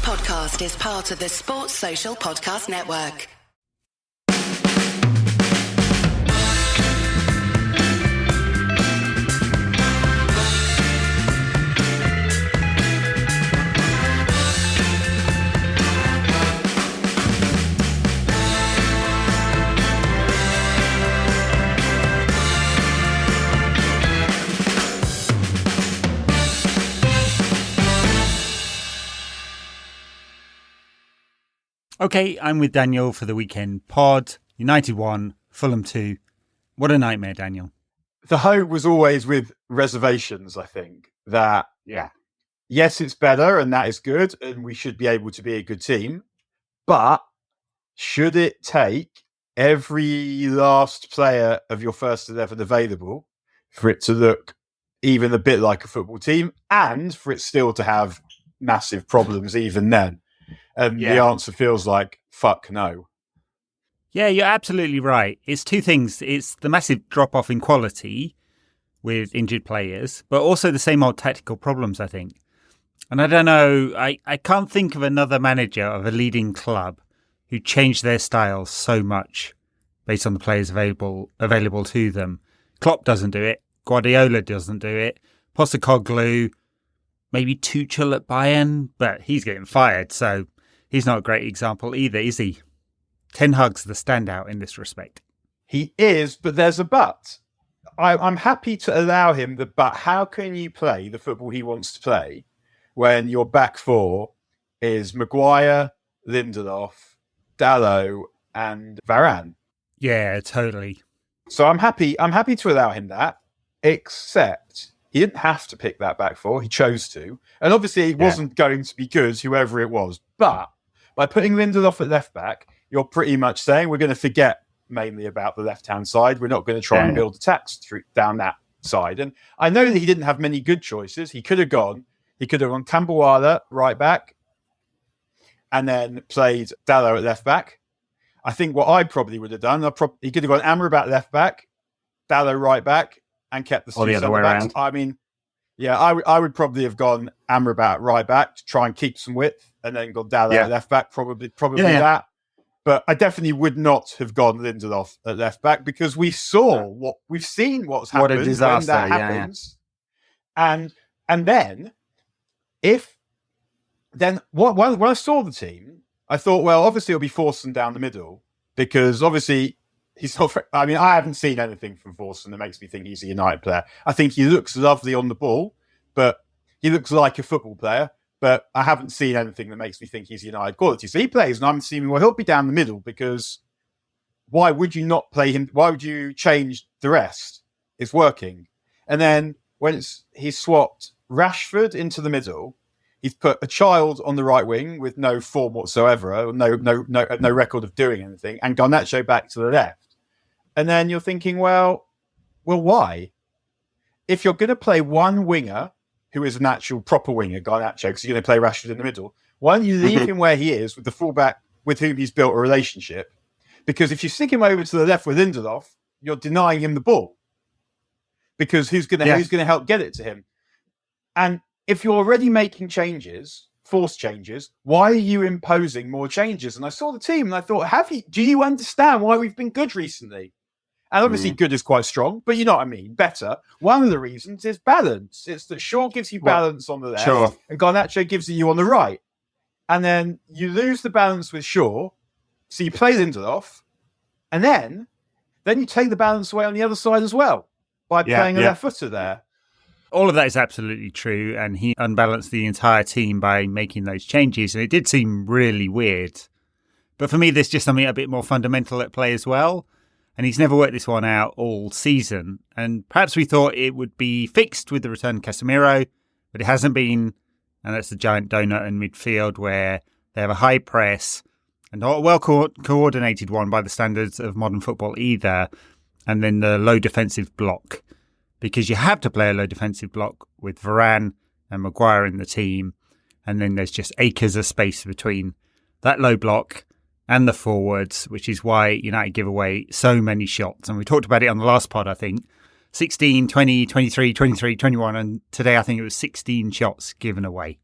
podcast is part of the Sports Social Podcast Network. Okay, I'm with Daniel for the weekend pod. United 1, Fulham 2. What a nightmare, Daniel. The hope was always with reservations, I think, that, yes, it's better and that is good and we should be able to be a good team. But should it take every last player of your first 11 available for it to look even a bit like a football team and for it still to have massive problems even then? And the answer feels like, fuck no. Yeah, you're absolutely right. It's two things. It's the massive drop-off in quality with injured players, but also the same old tactical problems, I think. And I don't know, I can't think of another manager of a leading club who changed their style so much based on the players available to them. Klopp doesn't do it. Guardiola doesn't do it. Postecoglou, maybe Tuchel at Bayern, but he's getting fired, so he's not a great example either, is he? Ten Hag's the standout in this respect. He is, but there's a but. I'm happy to allow him the but. How can you play the football he wants to play when your back four is Maguire, Lindelof, Dalot, and Varane? Yeah, totally. So I'm happy to allow him that, except he didn't have to pick that back four. He chose to. And obviously it wasn't going to be good, whoever it was. But by putting Lindelof at left back, you're pretty much saying we're going to forget mainly about the left-hand side. We're not going to try and build attacks down that side. And I know that he didn't have many good choices. He could have gone Camberwala right back and then played Dalot at left back. I think what I probably would have done, he could have gone Amrabat left back, Dalot right back, and kept the other way around. I mean, I would probably have gone Amrabat right back to try and keep some width, and then gone Dalot at left back, probably that. But I definitely would not have gone Lindelof at left back because we've seen what's happened. What a disaster! When that happens. And then when I saw the team, I thought, well, obviously it'll be Forson down the middle because obviously he's not. I mean, I haven't seen anything from Forson that makes me think he's a United player. I think he looks lovely on the ball, but he looks like a football player. But I haven't seen anything that makes me think he's United quality. So he plays, and I'm assuming, well, he'll be down the middle because why would you not play him? Why would you change the rest? It's working. And then when he's swapped Rashford into the middle, he's put a child on the right wing with no form whatsoever, no record of doing anything, and Garnacho back to the left. And then you're thinking, well, why? If you're going to play one winger who is an actual proper winger, Garnacho, because you're going to play Rashford in the middle, why don't you leave him where he is with the fullback with whom he's built a relationship? Because if you stick him over to the left with Lindelof, you're denying him the ball. Because who's going to help get it to him? And if you're already making changes, forced changes, why are you imposing more changes? And I saw the team and I thought, do you understand why we've been good recently? And obviously good is quite strong, but you know what I mean, better. One of the reasons is balance. It's that Shaw gives you balance on the left and Garnacho gives it you on the right. And then you lose the balance with Shaw, so you play Lindelof, and then you take the balance away on the other side as well by playing a left footer there. All of that is absolutely true, and he unbalanced the entire team by making those changes, and it did seem really weird. But for me, there's just something a bit more fundamental at play as well, and he's never worked this one out all season. And perhaps we thought it would be fixed with the return of Casemiro, but it hasn't been, and that's the giant donut in midfield where they have a high press, and not a well-coordinated one by the standards of modern football either, and then the low defensive block. Because you have to play a low defensive block with Varane and Maguire in the team. And then there's just acres of space between that low block and the forwards, which is why United give away so many shots. And we talked about it on the last pod, I think. 16, 20, 23, 23, 21. And today I think it was 16 shots given away.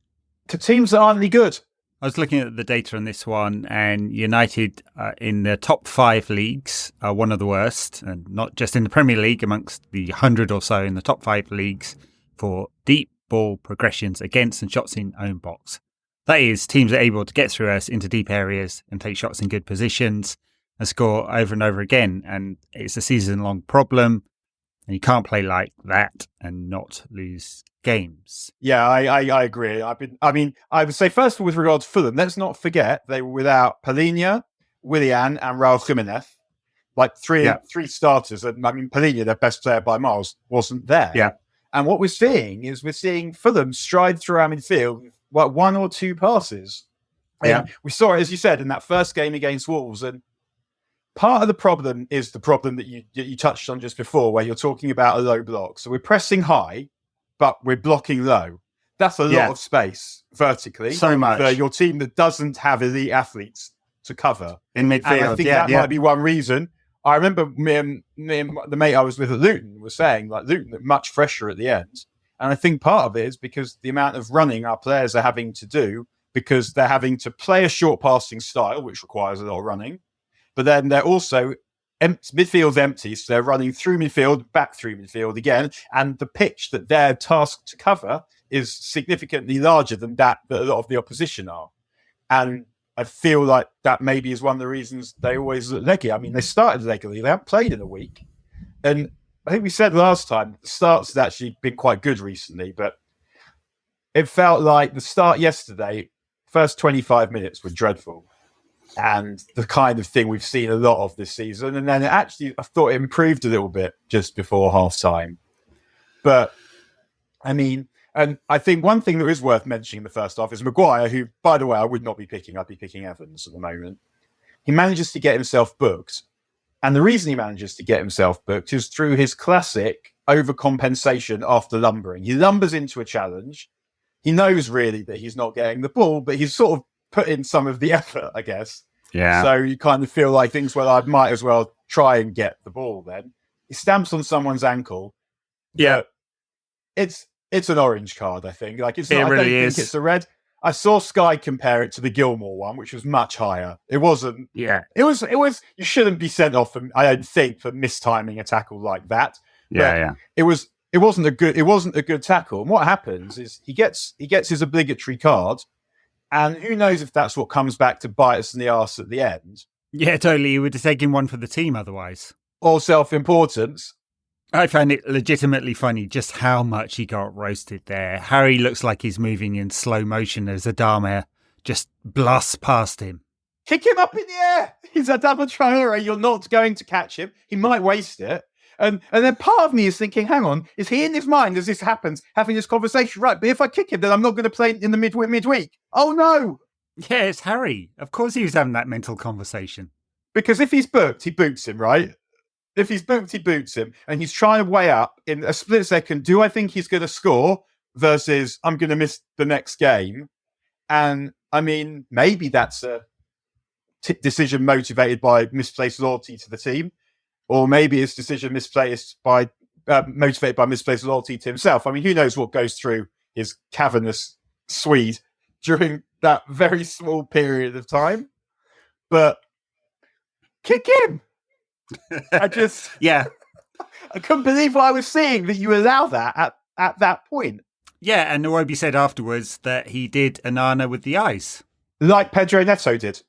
To teams that aren't any good. I was looking at the data on this one, and United in the top 5 leagues are one of the worst, and not just in the Premier League, amongst the 100 or so in the top 5 leagues for deep ball progressions against and shots in own box. That is, teams are able to get through us into deep areas and take shots in good positions and score over and over again. And it's a season-long problem, and you can't play like that and not lose games. Yeah, I agree. I would say, first of all, with regard to Fulham, let's not forget they were without Palhinha, Willian, and Raul Jimenez. Like three starters. And I mean, Palhinha, their best player by miles, wasn't there. Yeah. And what we're seeing Fulham stride through our midfield with like 1 or 2 passes. And we saw it, as you said, in that first game against Wolves. And part of the problem is the problem that you touched on just before, where you're talking about a low block. So we're pressing high, but we're blocking low. That's a lot of space vertically. So much. For your team that doesn't have elite athletes to cover. In midfield, and I think that might be one reason. I remember me and the mate I was with at Luton was saying, like, Luton looked much fresher at the end. And I think part of it is because the amount of running our players are having to do, because they're having to play a short passing style, which requires a lot of running. But then they're also midfield's empty, so they're running through midfield, back through midfield again, and the pitch that they're tasked to cover is significantly larger than that a lot of the opposition are. And I feel like that maybe is one of the reasons they always look leggy. I mean, they started leggy, they haven't played in a week. And I think we said last time, the starts had actually been quite good recently, but it felt like the start yesterday, first 25 minutes were dreadful. And the kind of thing we've seen a lot of this season. And then I thought it improved a little bit just before half time. But I mean, and I think one thing that is worth mentioning in the first half is Maguire, who, by the way, I would not be picking. I'd be picking Evans at the moment. He manages to get himself booked. And the reason he manages to get himself booked is through his classic overcompensation after lumbering. He lumbers into a challenge. He knows really that he's not getting the ball, but he's sort of put in some of the effort, I guess. Yeah. So you kind of feel like things, well, I might as well try and get the ball then. He stamps on someone's ankle. Yeah. It's an orange card, I think. Like it's not, it really I don't is. think it's a red. I saw Sky compare it to the Gilmore one, which was much higher. It wasn't. Yeah. It was. You shouldn't be sent off. I don't think, for mistiming a tackle like that. Yeah. It wasn't a good tackle. And what happens is he gets his obligatory card, and who knows if that's what comes back to bite us in the arse at the end. Yeah, totally. You would have taken one for the team otherwise. Or self-importance. I found it legitimately funny just how much he got roasted there. Harry looks like he's moving in slow motion as Adama just blasts past him. Kick him up in the air. He's Adama Traore. You're not going to catch him. He might waste it. And then part of me is thinking, hang on, is he in his mind as this happens, having this conversation? Right, but if I kick him, then I'm not going to play in the midweek. Oh, no. Yeah, it's Harry. Of course he was having that mental conversation. Because if he's booked, he boots him, right? If he's booked, he boots him. And he's trying to weigh up in a split second, do I think he's going to score versus I'm going to miss the next game? And, I mean, maybe that's a decision motivated by misplaced loyalty to the team. Or maybe his decision motivated by misplaced loyalty to himself. I mean, who knows what goes through his cavernous Swede during that very small period of time. But kick him. I couldn't believe what I was seeing, that you allow that at that point. Yeah, and Iwobi said afterwards that he did Anana with the eyes. Like Pedro Neto did.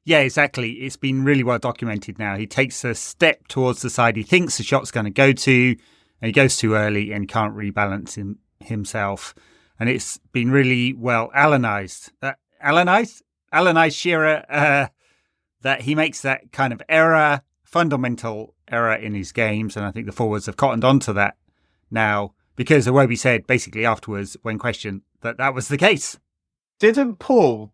Yeah, exactly. It's been really well documented now. He takes a step towards the side he thinks the shot's going to go to, and he goes too early and can't rebalance himself. And it's been really well Alanized, Shearer, that he makes that kind of error, fundamental error in his games. And I think the forwards have cottoned onto that now, because Iwobi said basically afterwards, when questioned, that was the case. Didn't Paul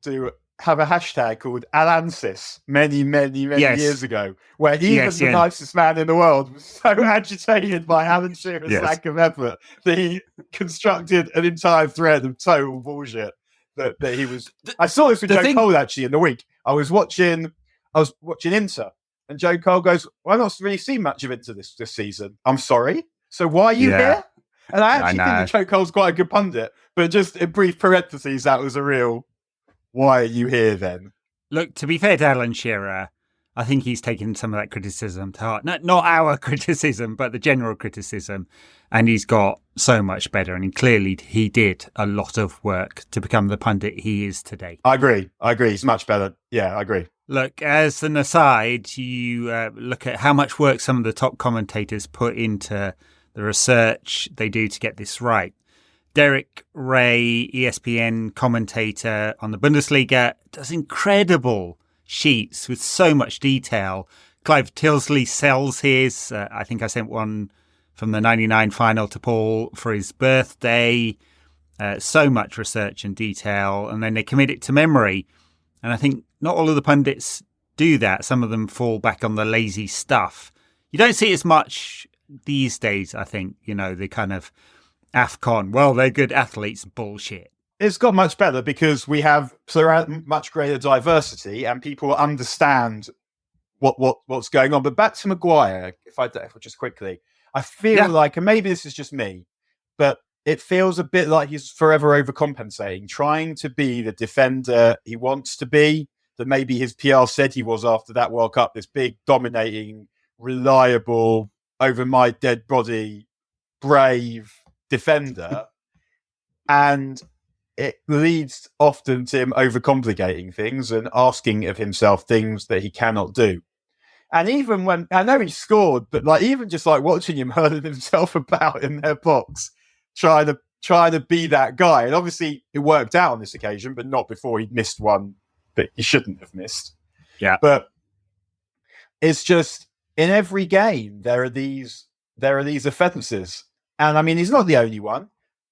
have a hashtag called Alansis many years ago, where even the nicest man in the world was so agitated by Alan Shearer's lack of effort that he constructed an entire thread of total bullshit that he was... I saw this with Joe Cole actually in the week. I was watching Inter, and Joe Cole goes, well, I've not really seen much of Inter this season. I'm sorry. So why are you here? And I actually think that Joe Cole's quite a good pundit, but just in brief parentheses, that was a real... why are you here then? Look, to be fair to Alan Shearer, I think he's taken some of that criticism to heart. Not our criticism, but the general criticism. And he's got so much better. And he did a lot of work to become the pundit he is today. I agree. He's much better. Yeah, I agree. Look, as an aside, you look at how much work some of the top commentators put into the research they do to get this right. Derek Ray, ESPN commentator on the Bundesliga, does incredible sheets with so much detail. Clive Tilsley sells his. I think I sent one from the 99 final to Paul for his birthday. So much research and detail, and then they commit it to memory. And I think not all of the pundits do that. Some of them fall back on the lazy stuff. You don't see it as much these days, I think, the kind of AFCON, well, they're good athletes, bullshit. It's got much better because we have much greater diversity and people understand what's going on. But back to Maguire, if I just quickly, I feel like, and maybe this is just me, but it feels a bit like he's forever overcompensating, trying to be the defender he wants to be, that maybe his PR said he was after that World Cup, this big, dominating, reliable, over my dead body, brave defender. And it leads often to him overcomplicating things and asking of himself things that he cannot do. And even when, I know he scored, but even just watching him hurling himself about in their box, trying to be that guy. And obviously it worked out on this occasion, but not before he'd missed one that he shouldn't have missed. Yeah. But it's just, in every game, there are these offences. And I mean, he's not the only one.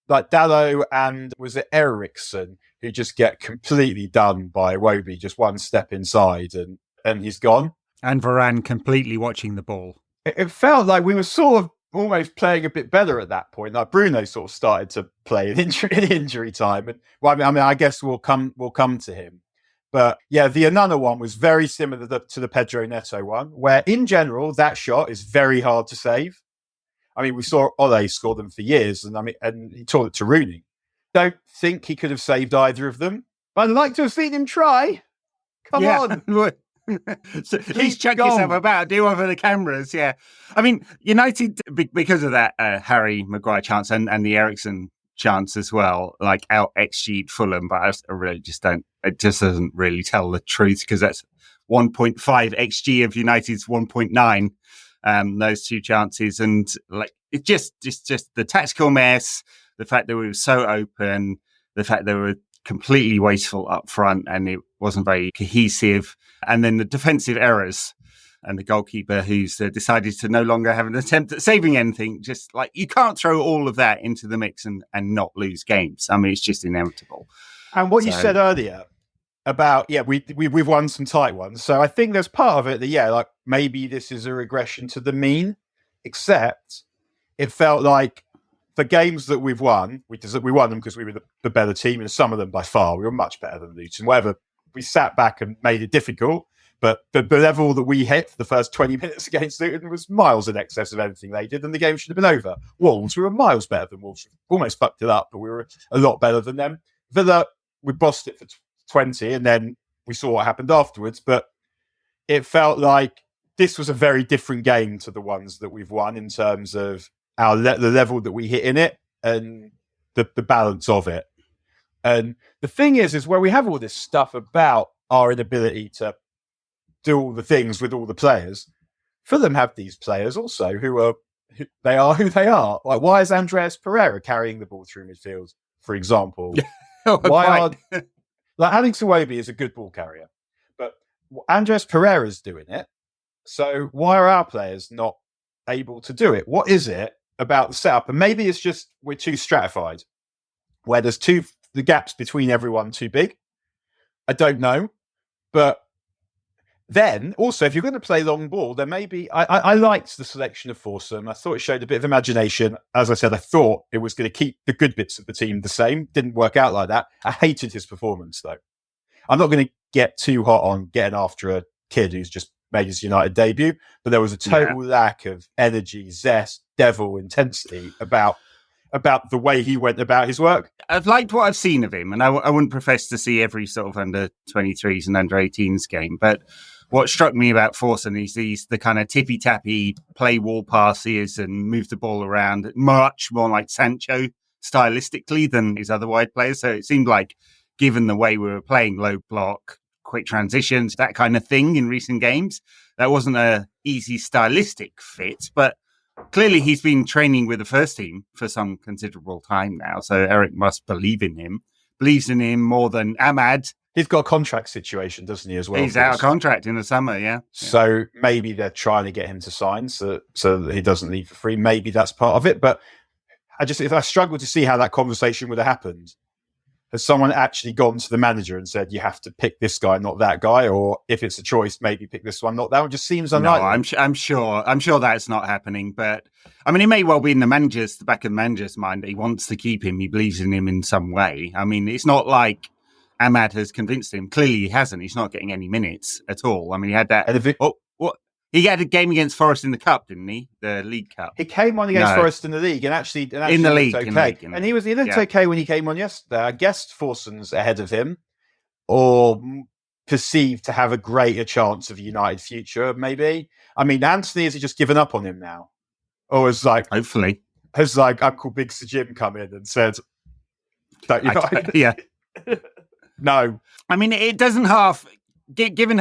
Like Dalot and was it Eriksson, who just get completely done by Iwobi, just one step inside and he's gone. And Varane completely watching the ball. It felt like we were sort of almost playing a bit better at that point. Like Bruno sort of started to play in injury time. And I guess we'll come to him. But yeah, the Onana one was very similar to the Pedro Neto one, where in general, that shot is very hard to save. I mean, we saw Ole score them for years, and he taught it to Rooney. Don't think he could have saved either of them. I'd like to have seen him try. Come on. So please chuck yourself about, do one for the cameras, yeah. I mean, United, because of that Harry Maguire chance and the Eriksson chance as well, out XG'd Fulham, but I really just don't, it just doesn't really tell the truth because that's 1.5 XG of United's 1.9, those two chances. And it's just the tactical mess, the fact that we were so open, the fact that we were completely wasteful up front and it wasn't very cohesive. And then the defensive errors and the goalkeeper who's decided to no longer have an attempt at saving anything. Just you can't throw all of that into the mix and not lose games. I mean, it's just inevitable. And what you said earlier about, we've won some tight ones. So I think there's part of it that, maybe this is a regression to the mean, except it felt like the games that we've won, we won them because we were the better team, and some of them by far, we were much better than Luton. Whatever, we sat back and made it difficult, but the level that we hit for the first 20 minutes against Luton was miles in excess of anything they did, and the game should have been over. Wolves, we were miles better than Wolves. We almost fucked it up, but we were a lot better than them. Villa, we bossed it for 20, and then we saw what happened afterwards, but it felt like this was a very different game to the ones that we've won in terms of the level that we hit in it and the balance of it. And the thing is where we have all this stuff about our inability to do all the things with all the players, Fulham have these players also who they are who they are. Why is Andreas Pereira carrying the ball through midfield, for example? Alex Iwobi is a good ball carrier, but Andreas Pereira's doing it. So why are our players not able to do it? What is it about the setup? And maybe it's just we're too stratified, where there's the gaps between everyone too big. I don't know. But then also, if you're going to play long ball, then maybe I liked the selection of foursome. I thought it showed a bit of imagination. As I said, I thought it was going to keep the good bits of the team the same. Didn't work out like that. I hated his performance, though. I'm not going to get too hot on getting after a kid who's just made his United debut, but there was a total lack of energy, zest, devil intensity about about the way he went about his work? I've liked what I've seen of him, and I wouldn't profess to see every sort of under 23s and under 18s game, but what struck me about Forson is the kind of tippy-tappy play wall passes and move the ball around, much more like Sancho stylistically than his other wide players. So it seemed like, given the way we were playing low block, quick transitions, that kind of thing in recent games, that wasn't a easy stylistic fit, but clearly he's been training with the first team for some considerable time now. So Erik must believe in him, believes in him more than Ahmad. He's got a contract situation, doesn't he, as well? He's out of contract in the summer, yeah. So maybe they're trying to get him to sign so that he doesn't leave for free. Maybe that's part of it. But if I struggle to see how that conversation would have happened. Has someone actually gone to the manager and said, you have to pick this guy, not that guy? Or if it's a choice, maybe pick this one, not that one? Just seems unlikely. No, I'm sure that's not happening. But I mean, it may well be in the back of the manager's mind that he wants to keep him. He believes in him in some way. I mean, it's not like Ahmad has convinced him. Clearly he hasn't. He's not getting any minutes at all. I mean, he had that. He had a game against Forest in the Cup, didn't he? The League Cup. He came on against Forest in the league, and actually in the league, okay. He looked okay when he came on yesterday. I guessed Forson's ahead of him, or perceived to have a greater chance of a United future. Maybe. I mean, Anthony, has he just given up on him now, or hopefully has Uncle Big Sir Jim come in and said, "Don't you know?" Yeah. No. I mean, it doesn't half. Given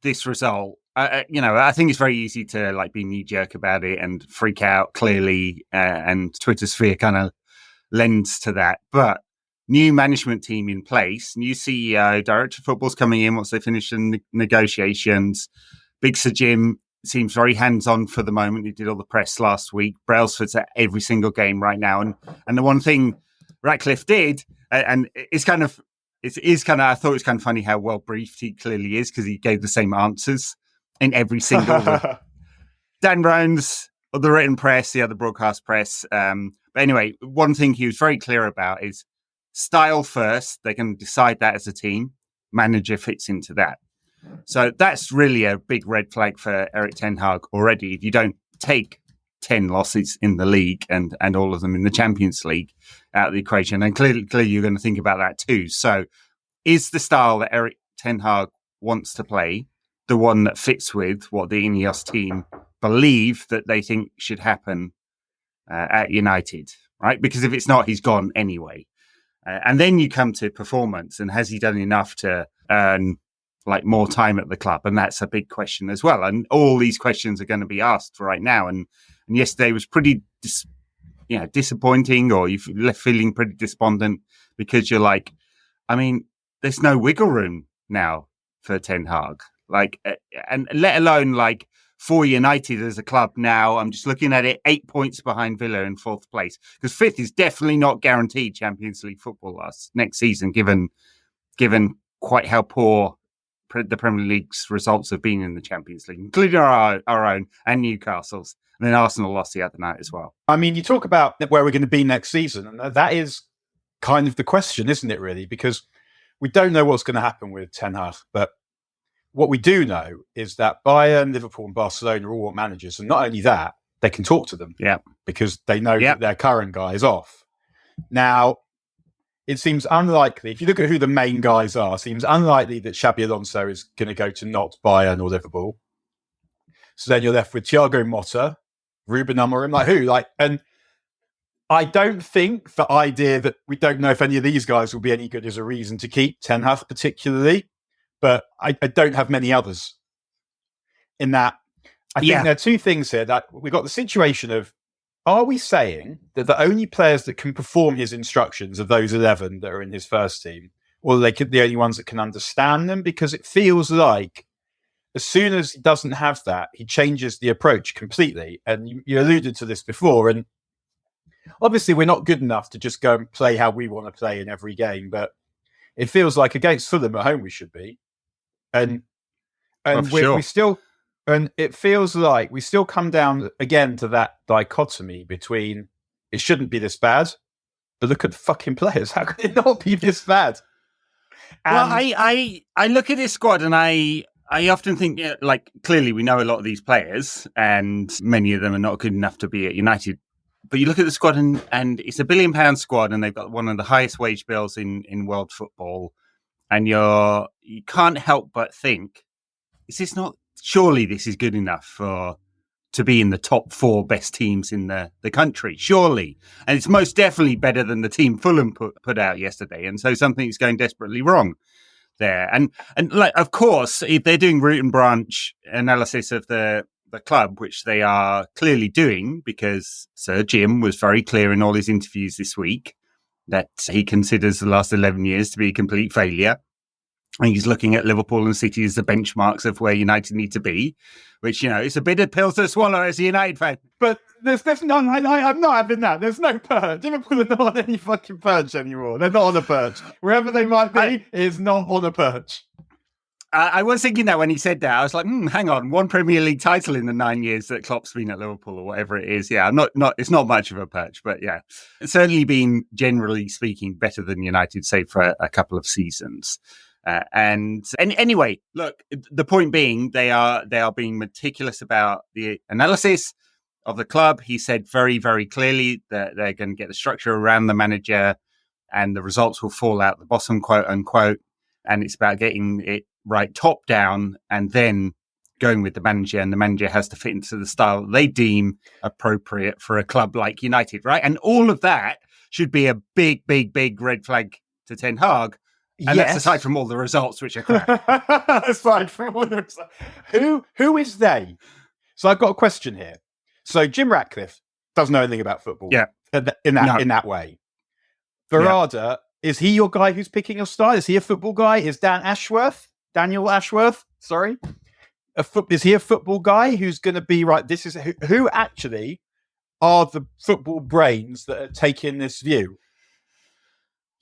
this result. I think it's very easy to be knee jerk about it and freak out clearly, and Twitter sphere kind of lends to that. But new management team in place, new CEO, director of football's coming in once they finish the negotiations. Big Sir Jim seems very hands on for the moment. He did all the press last week. Brailsford's at every single game right now, and the one thing Ratcliffe did, and I thought it was kind of funny how well briefed he clearly is, because he gave the same answers in every single Dan Brown's, or the written press, the other broadcast press. But anyway, one thing he was very clear about is style first. They can decide that as a team. Manager fits into that. So that's really a big red flag for Erik Ten Hag already. If you don't take 10 losses in the league and all of them in the Champions League out of the equation, and clearly you're going to think about that too. So is the style that Erik Ten Hag wants to play the one that fits with what the Ineos team believe that they think should happen at United, right? Because if it's not, he's gone anyway. And then you come to performance, and has he done enough to earn more time at the club? And that's a big question as well. And all these questions are going to be asked right now. And yesterday was pretty disappointing, or you left feeling pretty despondent, because you're like, I mean, there's no wiggle room now for Ten Hag. And let alone for United as a club now, I'm just looking at it, 8 points behind Villa in fourth place, because fifth is definitely not guaranteed Champions League football next season, given quite how poor the Premier League's results have been in the Champions League, including our own and Newcastle's. And then Arsenal lost the other night as well. I mean, you talk about where we're going to be next season, and that is kind of the question, isn't it, really? Because we don't know what's going to happen with Ten Hag, but what we do know is that Bayern, Liverpool and Barcelona all want managers. And not only that, they can talk to them. Yeah. Because they know that their current guy is off. Now, it seems unlikely, if you look at who the main guys are, it seems unlikely that Xabi Alonso is going to go to not Bayern or Liverpool. So then you're left with Thiago Motta, Ruben Amorim, who? And I don't think the idea that we don't know if any of these guys will be any good is a reason to keep Ten Hag particularly. But I don't have many others in that. I think there are two things here. That we've got the situation of, are we saying that the only players that can perform his instructions are those 11 that are in his first team, or are they the only ones that can understand them? Because it feels like as soon as he doesn't have that, he changes the approach completely. And you alluded to this before. And obviously we're not good enough to just go and play how we want to play in every game. But it feels like against Fulham at home we should be. And we still, and it feels like we still come down again to that dichotomy between it shouldn't be this bad, but look at the fucking players. How can it not be this bad? And well, I look at this squad and I often think, clearly we know a lot of these players and many of them are not good enough to be at United. But you look at the squad and it's £1 billion squad, and they've got one of the highest wage bills in world football. And you can't help but think, surely this is good enough to be in the top 4 best teams in the country, surely. And it's most definitely better than the team Fulham put out yesterday. And so something's going desperately wrong there. And like, of course, if they're doing root and branch analysis of the club, which they are clearly doing, because Sir Jim was very clear in all his interviews this week that he considers the last 11 years to be a complete failure. And he's looking at Liverpool and City as the benchmarks of where United need to be, which, it's a bitter pill to swallow as a United fan. But there's no, I'm not having that. There's no perch. Liverpool are not on any fucking perch anymore. They're not on a perch. Wherever they might be, is not on a perch. I was thinking that when he said that, I was like, hang on, 1 Premier League title in the 9 years that Klopp's been at Liverpool or whatever it is. Yeah, it's not much of a perch, but yeah, it's certainly been, generally speaking, better than United, say, for a couple of seasons. And anyway, look, the point being, they are being meticulous about the analysis of the club. He said very, very clearly that they're going to get the structure around the manager and the results will fall out the bottom, quote unquote. And it's about getting it right top down and then going with the manager. And the manager has to fit into the style they deem appropriate for a club like United, right? And all of that should be a big, big, big red flag to Ten Hag. And that's aside from all the results, which are crap. Aside from all the results. Who is they? So I've got a question here. So Jim Ratcliffe doesn't know anything about football. Yeah. In that way. Verada, is he your guy who's picking your style? Is he a football guy? Is Daniel Ashworth, sorry. Is he a football guy who's going to be right? This is who actually are the football brains that are taking this view?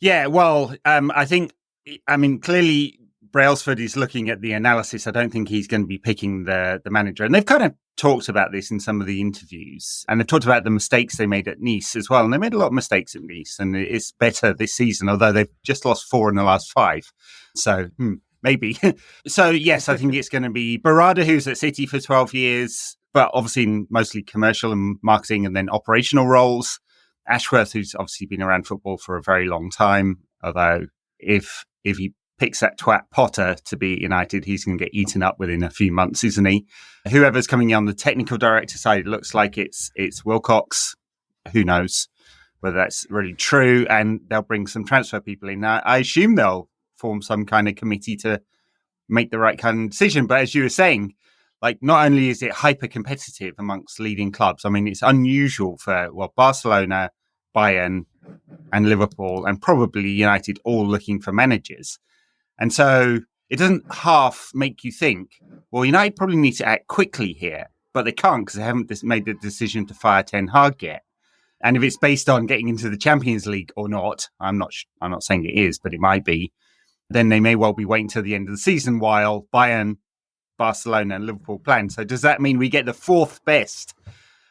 Yeah, well, clearly Brailsford is looking at the analysis. I don't think he's going to be picking the manager. And they've kind of talked about this in some of the interviews. And they've talked about the mistakes they made at Nice as well. And they made a lot of mistakes at Nice. And it's better this season, although they've just lost 4 in the last 5. So, maybe. So, yes, I think it's going to be Barada, who's at City for 12 years, but obviously in mostly commercial and marketing and then operational roles. Ashworth, who's obviously been around football for a very long time, although if he picks that twat Potter to be at United, he's going to get eaten up within a few months, isn't he? Whoever's coming on the technical director side, it looks like it's Wilcox. Who knows whether that's really true? And they'll bring some transfer people in. Now, I assume they'll form some kind of committee to make the right kind of decision. But as you were saying, like, not only is it hyper competitive amongst leading clubs, I mean, it's unusual for, Barcelona, Bayern, and Liverpool, and probably United all looking for managers. And so it doesn't half make you think, well, United probably need to act quickly here, but they can't because they haven't made the decision to fire Ten Hag yet. And if it's based on getting into the Champions League or not, I'm not saying it is, but it might be, then they may well be waiting till the end of the season while Bayern, Barcelona and Liverpool plan. So does that mean we get the 4th best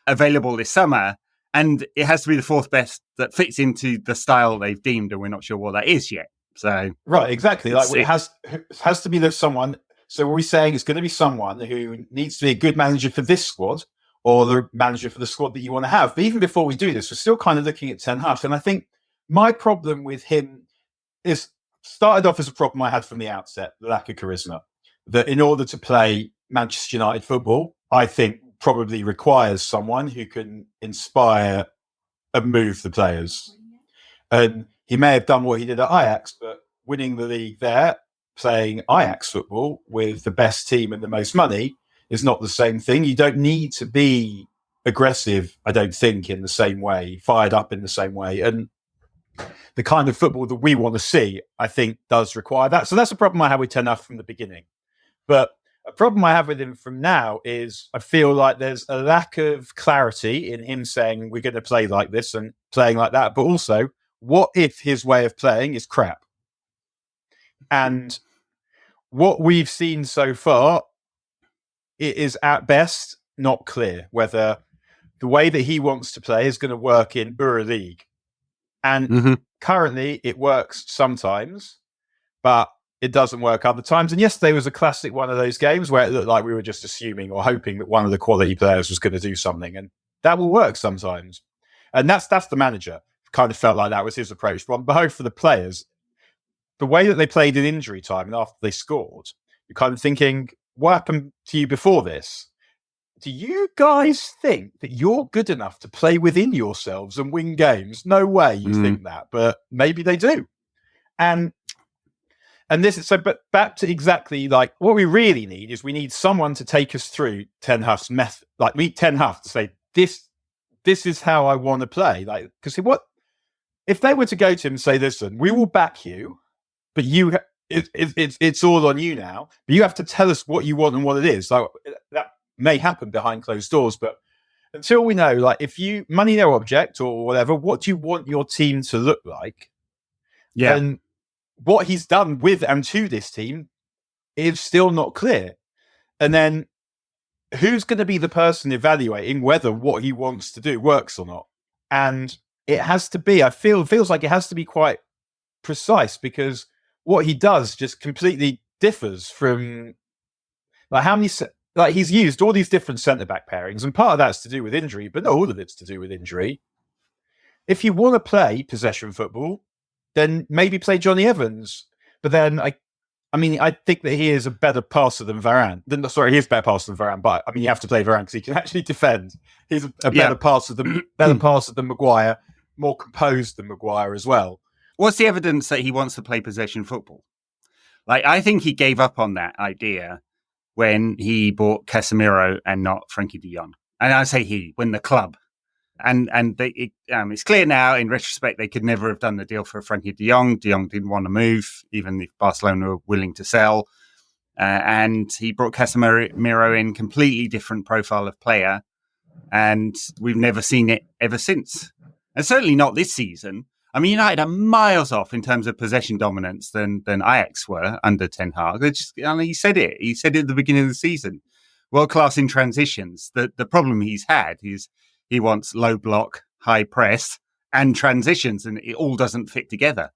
available this summer? And it has to be the 4th best that fits into the style they've deemed, and we're not sure what that is yet. So right, exactly. Like it has to be someone. So are we saying it's going to be someone who needs to be a good manager for this squad, or the manager for the squad that you want to have? But even before we do this, we're still kind of looking at Ten Hag, and I think my problem with him is started off as a problem I had from the outset: the lack of charisma. That in order to play Manchester United football, I think probably requires someone who can inspire and move the players. And he may have done what he did at Ajax, but winning the league there, playing Ajax football with the best team and the most money is not the same thing. You don't need to be aggressive, I don't think, in the same way, fired up in the same way. And the kind of football that we want to see, I think, does require that. So that's a problem I had with Ten Hag from the beginning. But a problem I have with him from now is I feel like there's a lack of clarity in him saying we're going to play like this and playing like that. But also, what if his way of playing is crap? And what we've seen so far, it is at best not clear whether the way that he wants to play is going to work in Euroleague. And currently it works sometimes, but it doesn't work other times. And yesterday was a classic one of those games where it looked like we were just assuming or hoping that one of the quality players was going to do something. And that will work sometimes. And that's the manager. Kind of felt like that was his approach. But both for the players, the way that they played in injury time and after they scored, you're kind of thinking, what happened to you before this? Do you guys think that you're good enough to play within yourselves and win games? No way you think that, but maybe they do. And this is so, but back to exactly like what we really need is we need someone to take us through Ten Hag's method. Like meet Ten Hag to say, this is how I want to play. Like, because what if they were to go to him and say, listen, we will back you, but it's all on you now. But you have to tell us what you want and what it is. Like that may happen behind closed doors, but until we know, like if you money no object or whatever, what do you want your team to look like? Yeah. And what he's done with and to this team is still not clear. And then who's going to be the person evaluating whether what he wants to do works or not? And it has to be, feels like it has to be quite precise, because what he does just completely differs from like how many, like he's used all these different centre-back pairings, and part of that's to do with injury, but not all of it's to do with injury. If you want to play possession football, then maybe play Johnny Evans. But then I think that he is a better passer than Varane. He is a better passer than Varane, but I mean, you have to play Varane because he can actually defend. He's a better passer than Maguire, more composed than Maguire as well. What's the evidence that he wants to play possession football? Like, I think he gave up on that idea when he bought Casemiro and not Frankie de Jong. And I say when the club. And it's clear now, in retrospect, they could never have done the deal for Frankie de Jong. De Jong didn't want to move, even if Barcelona were willing to sell. And he brought Casemiro in, completely different profile of player. And we've never seen it ever since. And certainly not this season. I mean, United are miles off in terms of possession dominance than Ajax were under Ten Hag. He said it. He said it at the beginning of the season. World class in transitions. The problem he's had is he wants low block, high press, and transitions, and it all doesn't fit together.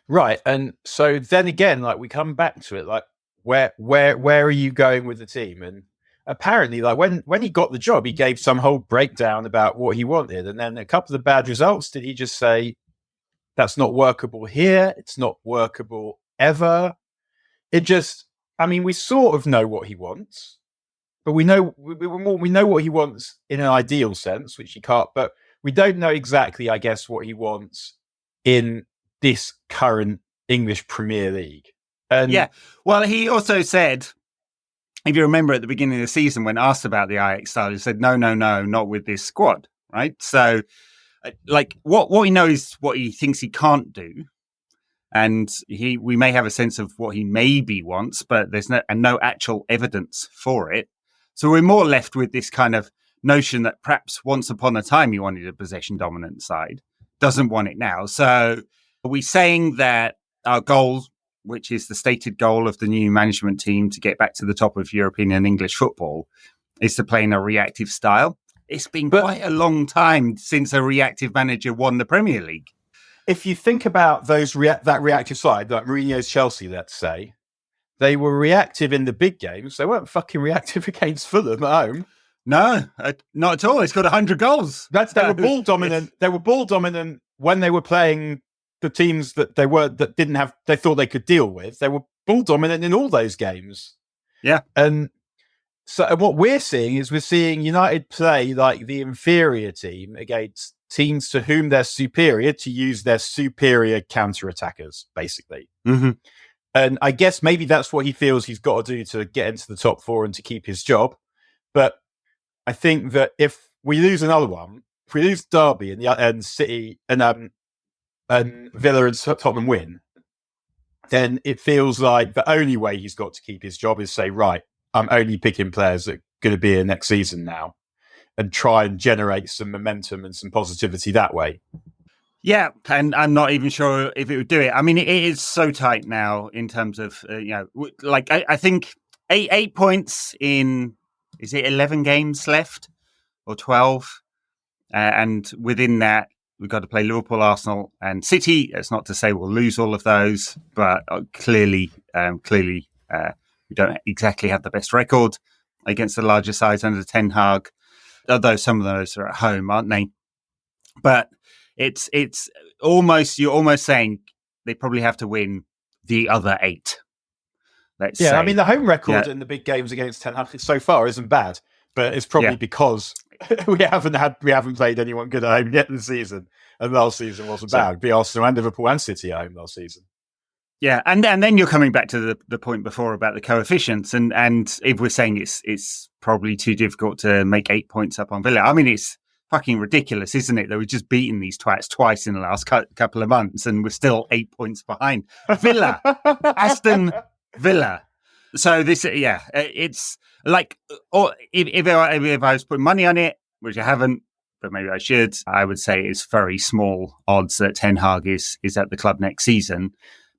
Right. And so then again, like we come back to it, like where are you going with the team? And apparently, like when he got the job, he gave some whole breakdown about what he wanted. And then a couple of bad results, did he just say, that's not workable here, it's not workable ever? We sort of know what he wants. But we know what he wants in an ideal sense, which he can't. But we don't know exactly, I guess, what he wants in this current English Premier League. And yeah, well, he also said, if you remember at the beginning of the season, when asked about the Ajax style, he said, no, not with this squad, right? So, like, what we know is what he thinks he can't do. And we may have a sense of what he maybe wants, but there's no actual evidence for it. So we're more left with this kind of notion that perhaps once upon a time he wanted a possession dominant side, doesn't want it now. So are we saying that our goal, which is the stated goal of the new management team to get back to the top of European and English football, is to play in a reactive style? It's been quite a long time since a reactive manager won the Premier League. If you think about that reactive side, like Mourinho's Chelsea, let's say, they were reactive in the big games. They weren't fucking reactive against Fulham at home. No, not at all. It's got 100 goals. They were ball dominant. They were ball dominant when they were playing the teams that they thought they could deal with. They were ball dominant in all those games. Yeah. And what we're seeing United play like the inferior team against teams to whom they're superior, to use their superior counter-attackers, basically. Mm-hmm. And I guess maybe that's what he feels he's got to do to get into the top four and to keep his job. But I think that if we lose another one, if we lose Derby and City and Villa and Tottenham win, then it feels like the only way he's got to keep his job is say, right, I'm only picking players that are going to be here next season now, and try and generate some momentum and some positivity that way. Yeah, and I'm not even sure if it would do it. I mean, it is so tight now in terms of, I think 8 points in, is it 11 games left or 12? And within that, we've got to play Liverpool, Arsenal and City. It's not to say we'll lose all of those, but clearly, we don't exactly have the best record against the larger sides under Ten Hag, although some of those are at home, aren't they? But it's almost, you're almost saying they probably have to win the other 8. Let's say. I mean, the home record in the big games against Ten Hag so far isn't bad, but it's probably because we haven't played anyone good at home yet this season, and last season wasn't bad. Be Arsenal and Liverpool and City at home last season. Yeah, and then you're coming back to the point before about the coefficients, and if we're saying it's probably too difficult to make 8 points up on Villa, I mean, it's fucking ridiculous, isn't it? That we've just beaten these twats twice in the last couple of months, and we're still 8 points behind Villa, Aston Villa. So this, it's like, or if I was putting money on it, which I haven't, but maybe I should, I would say it's very small odds that Ten Hag is at the club next season.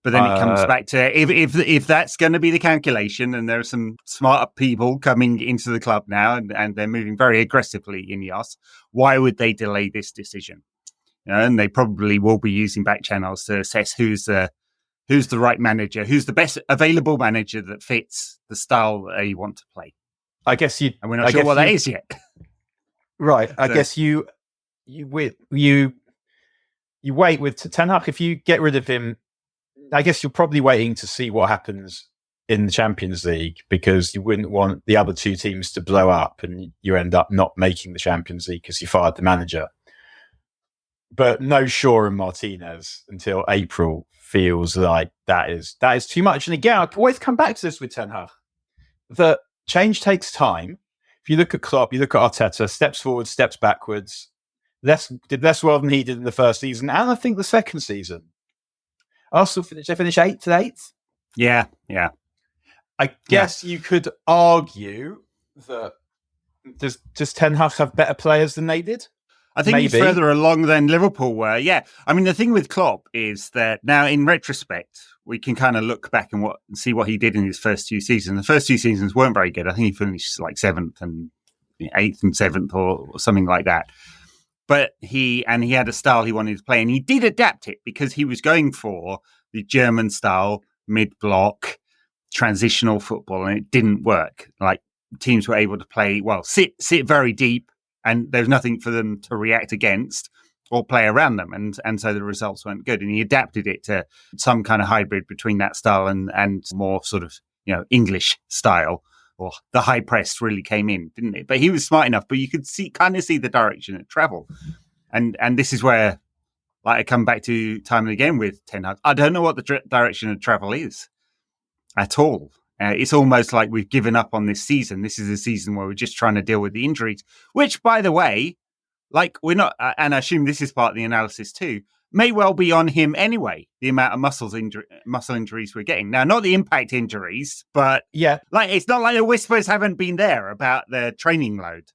But then it comes back to if that's going to be the calculation, and there are some smart people coming into the club now, and they're moving very aggressively in Yas, why would they delay this decision? And they probably will be using back channels to assess who's the right manager, who's the best available manager that fits the style that they want to play. And we're not sure what that is yet. Right. I guess you wait with Ten Hag. If you get rid of him, I guess you're probably waiting to see what happens in the Champions League, because you wouldn't want the other 2 teams to blow up and you end up not making the Champions League because you fired the manager. But no Shaw and Martinez until April feels like that is too much. And again, I always come back to this with Ten Hag, that change takes time. If you look at Klopp, you look at Arteta, steps forward, steps backwards, did less well than he did in the first season, and I think the second season. Arsenal finish 8th. Yeah. I guess you could argue that does Ten Hag have better players than they did? I think he's further along than Liverpool were. Yeah. I mean, the thing with Klopp is that now in retrospect, we can kind of look back and see what he did in his first 2 seasons. The first 2 seasons weren't very good. I think he finished like 7th and 8th and 7th or something like that. But he had a style he wanted to play, and he did adapt it because he was going for the German style, mid-block, transitional football, and it didn't work. Like, teams were able to play, sit very deep, and there's nothing for them to react against or play around them. And so the results weren't good. And he adapted it to some kind of hybrid between that style and more sort of, English style. Or the high press really came in, didn't it? But he was smart enough, but you could kind of see the direction of travel. And this is where, like, I come back to time and again with Ten Hag. I don't know what the direction of travel is at all. It's almost like we've given up on this season. This is a season where we're just trying to deal with the injuries, which, by the way, like, we're not, and I assume this is part of the analysis too, may well be on him anyway, the amount of muscle injuries we're getting. Now, not the impact injuries, but like, it's not like the whispers haven't been there about the training load.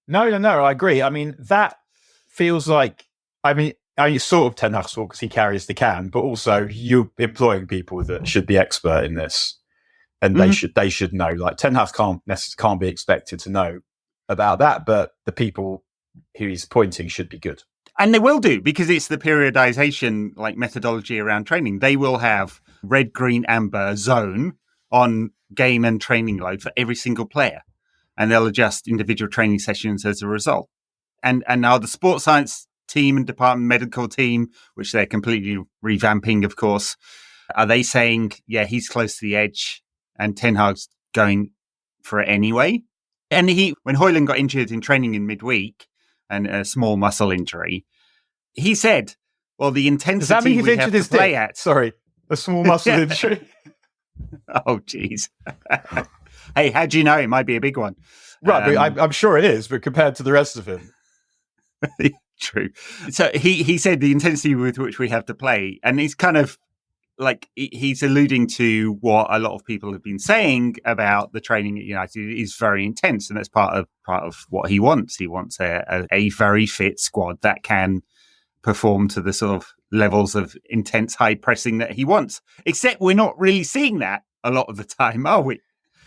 No, I agree. I mean, that feels like, it's sort of Ten Hag's fault because he carries the can, but also you're employing people that should be expert in this, and they should know. Like, Ten Hag can't be expected to know about that, but the people who he's appointing should be good. And they will do, because it's the periodization, like, methodology around training. They will have red, green, amber zone on game and training load for every single player. And they'll adjust individual training sessions as a result. And now the sports science team and department medical team, which they're completely revamping, of course, are they saying, he's close to the edge and Ten Hag's going for it anyway? And when Højlund got injured in training in midweek, and a small muscle injury, he said, well, the intensity we have to play at... Sorry, a small muscle injury. Oh, jeez. Hey, how do you know? It might be a big one. Right, but I'm sure it is, but compared to the rest of him. True. So he said the intensity with which we have to play, and he's kind of like, he's alluding to what a lot of people have been saying about the training at United is very intense, and that's part of what he wants. He wants a very fit squad that can perform to the sort of levels of intense high pressing that he wants. Except we're not really seeing that a lot of the time, are we?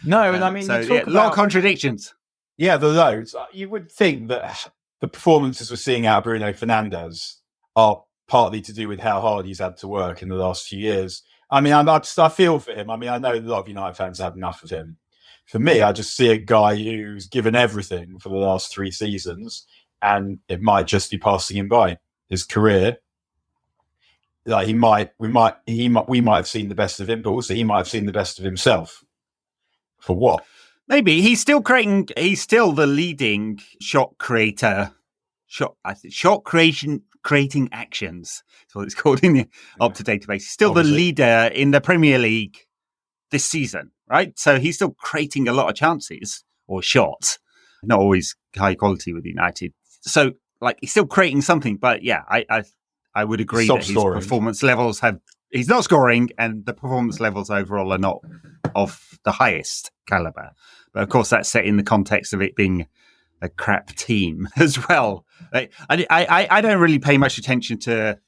No, and I mean, a lot of contradictions. Yeah, the loads. You would think that the performances we're seeing out of Bruno Fernandes are partly to do with how hard he's had to work in the last few years. I mean, I feel for him. I mean, I know a lot of United fans have enough of him. For me, I just see a guy who's given everything for the last 3 seasons, and it might just be passing him by. His career, like we might have seen the best of him, but also he might have seen the best of himself. For what? Maybe he's still the leading shot creator, creating actions. That's what it's called in the Opta database. He's still the leader in the Premier League this season, right? So he's still creating a lot of chances or shots, not always high quality with United. So like he's still creating something, but yeah, I would agree that his performance levels he's not scoring, and the performance levels overall are not of the highest caliber. But of course, that's set in the context of it being a crap team as well. I don't really pay much attention to,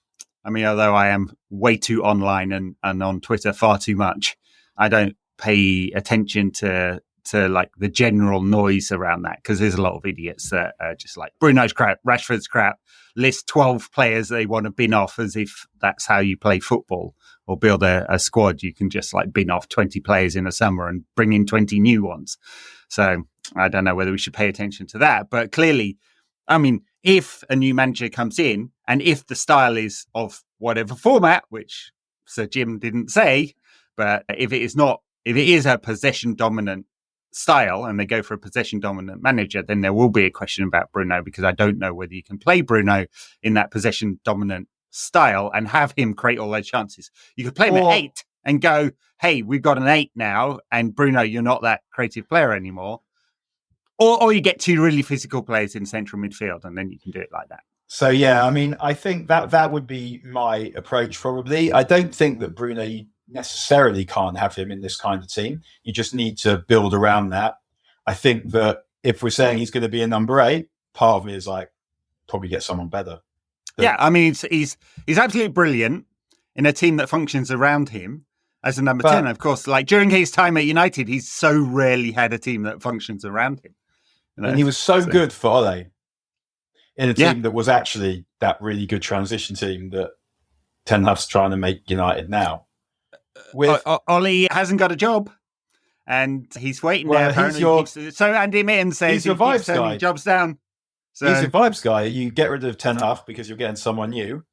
I mean, although I am way too online and on Twitter far too much, I don't pay attention to like the general noise around that, because there's a lot of idiots that are just like, Bruno's crap, Rashford's crap, list 12 players they want to bin off as if that's how you play football or build a squad. You can just like bin off 20 players in a summer and bring in 20 new ones. So I don't know whether we should pay attention to that. But clearly, I mean, if a new manager comes in and if the style is of whatever format, which Sir Jim didn't say, but if it is a possession dominant style and they go for a possession dominant manager, then there will be a question about Bruno, because I don't know whether you can play Bruno in that possession dominant style and have him create all those chances. You could play him at 8 and go, hey, we've got an 8 now, and Bruno, you're not that creative player anymore. Or you get 2 really physical players in central midfield, and then you can do it like that. So, yeah, I mean, I think that would be my approach probably. I don't think that Bruno, you necessarily can't have him in this kind of team. You just need to build around that. I think that if we're saying he's going to be a number 8, part of me is like, probably get someone better. Yeah, I mean, he's absolutely brilliant in a team that functions around him as a number 10. Of course, like during his time at United, he's so rarely had a team that functions around him. You know? And he was so good for Ole in a team that was actually that really good transition team that Ten Hag's trying to make United now. Ole hasn't got a job, and he's waiting there. Apparently, so Andy Mitten says he's your vibes guy. Jobs down. So, he's your vibes guy. You get rid of Ten Hag because you're getting someone new,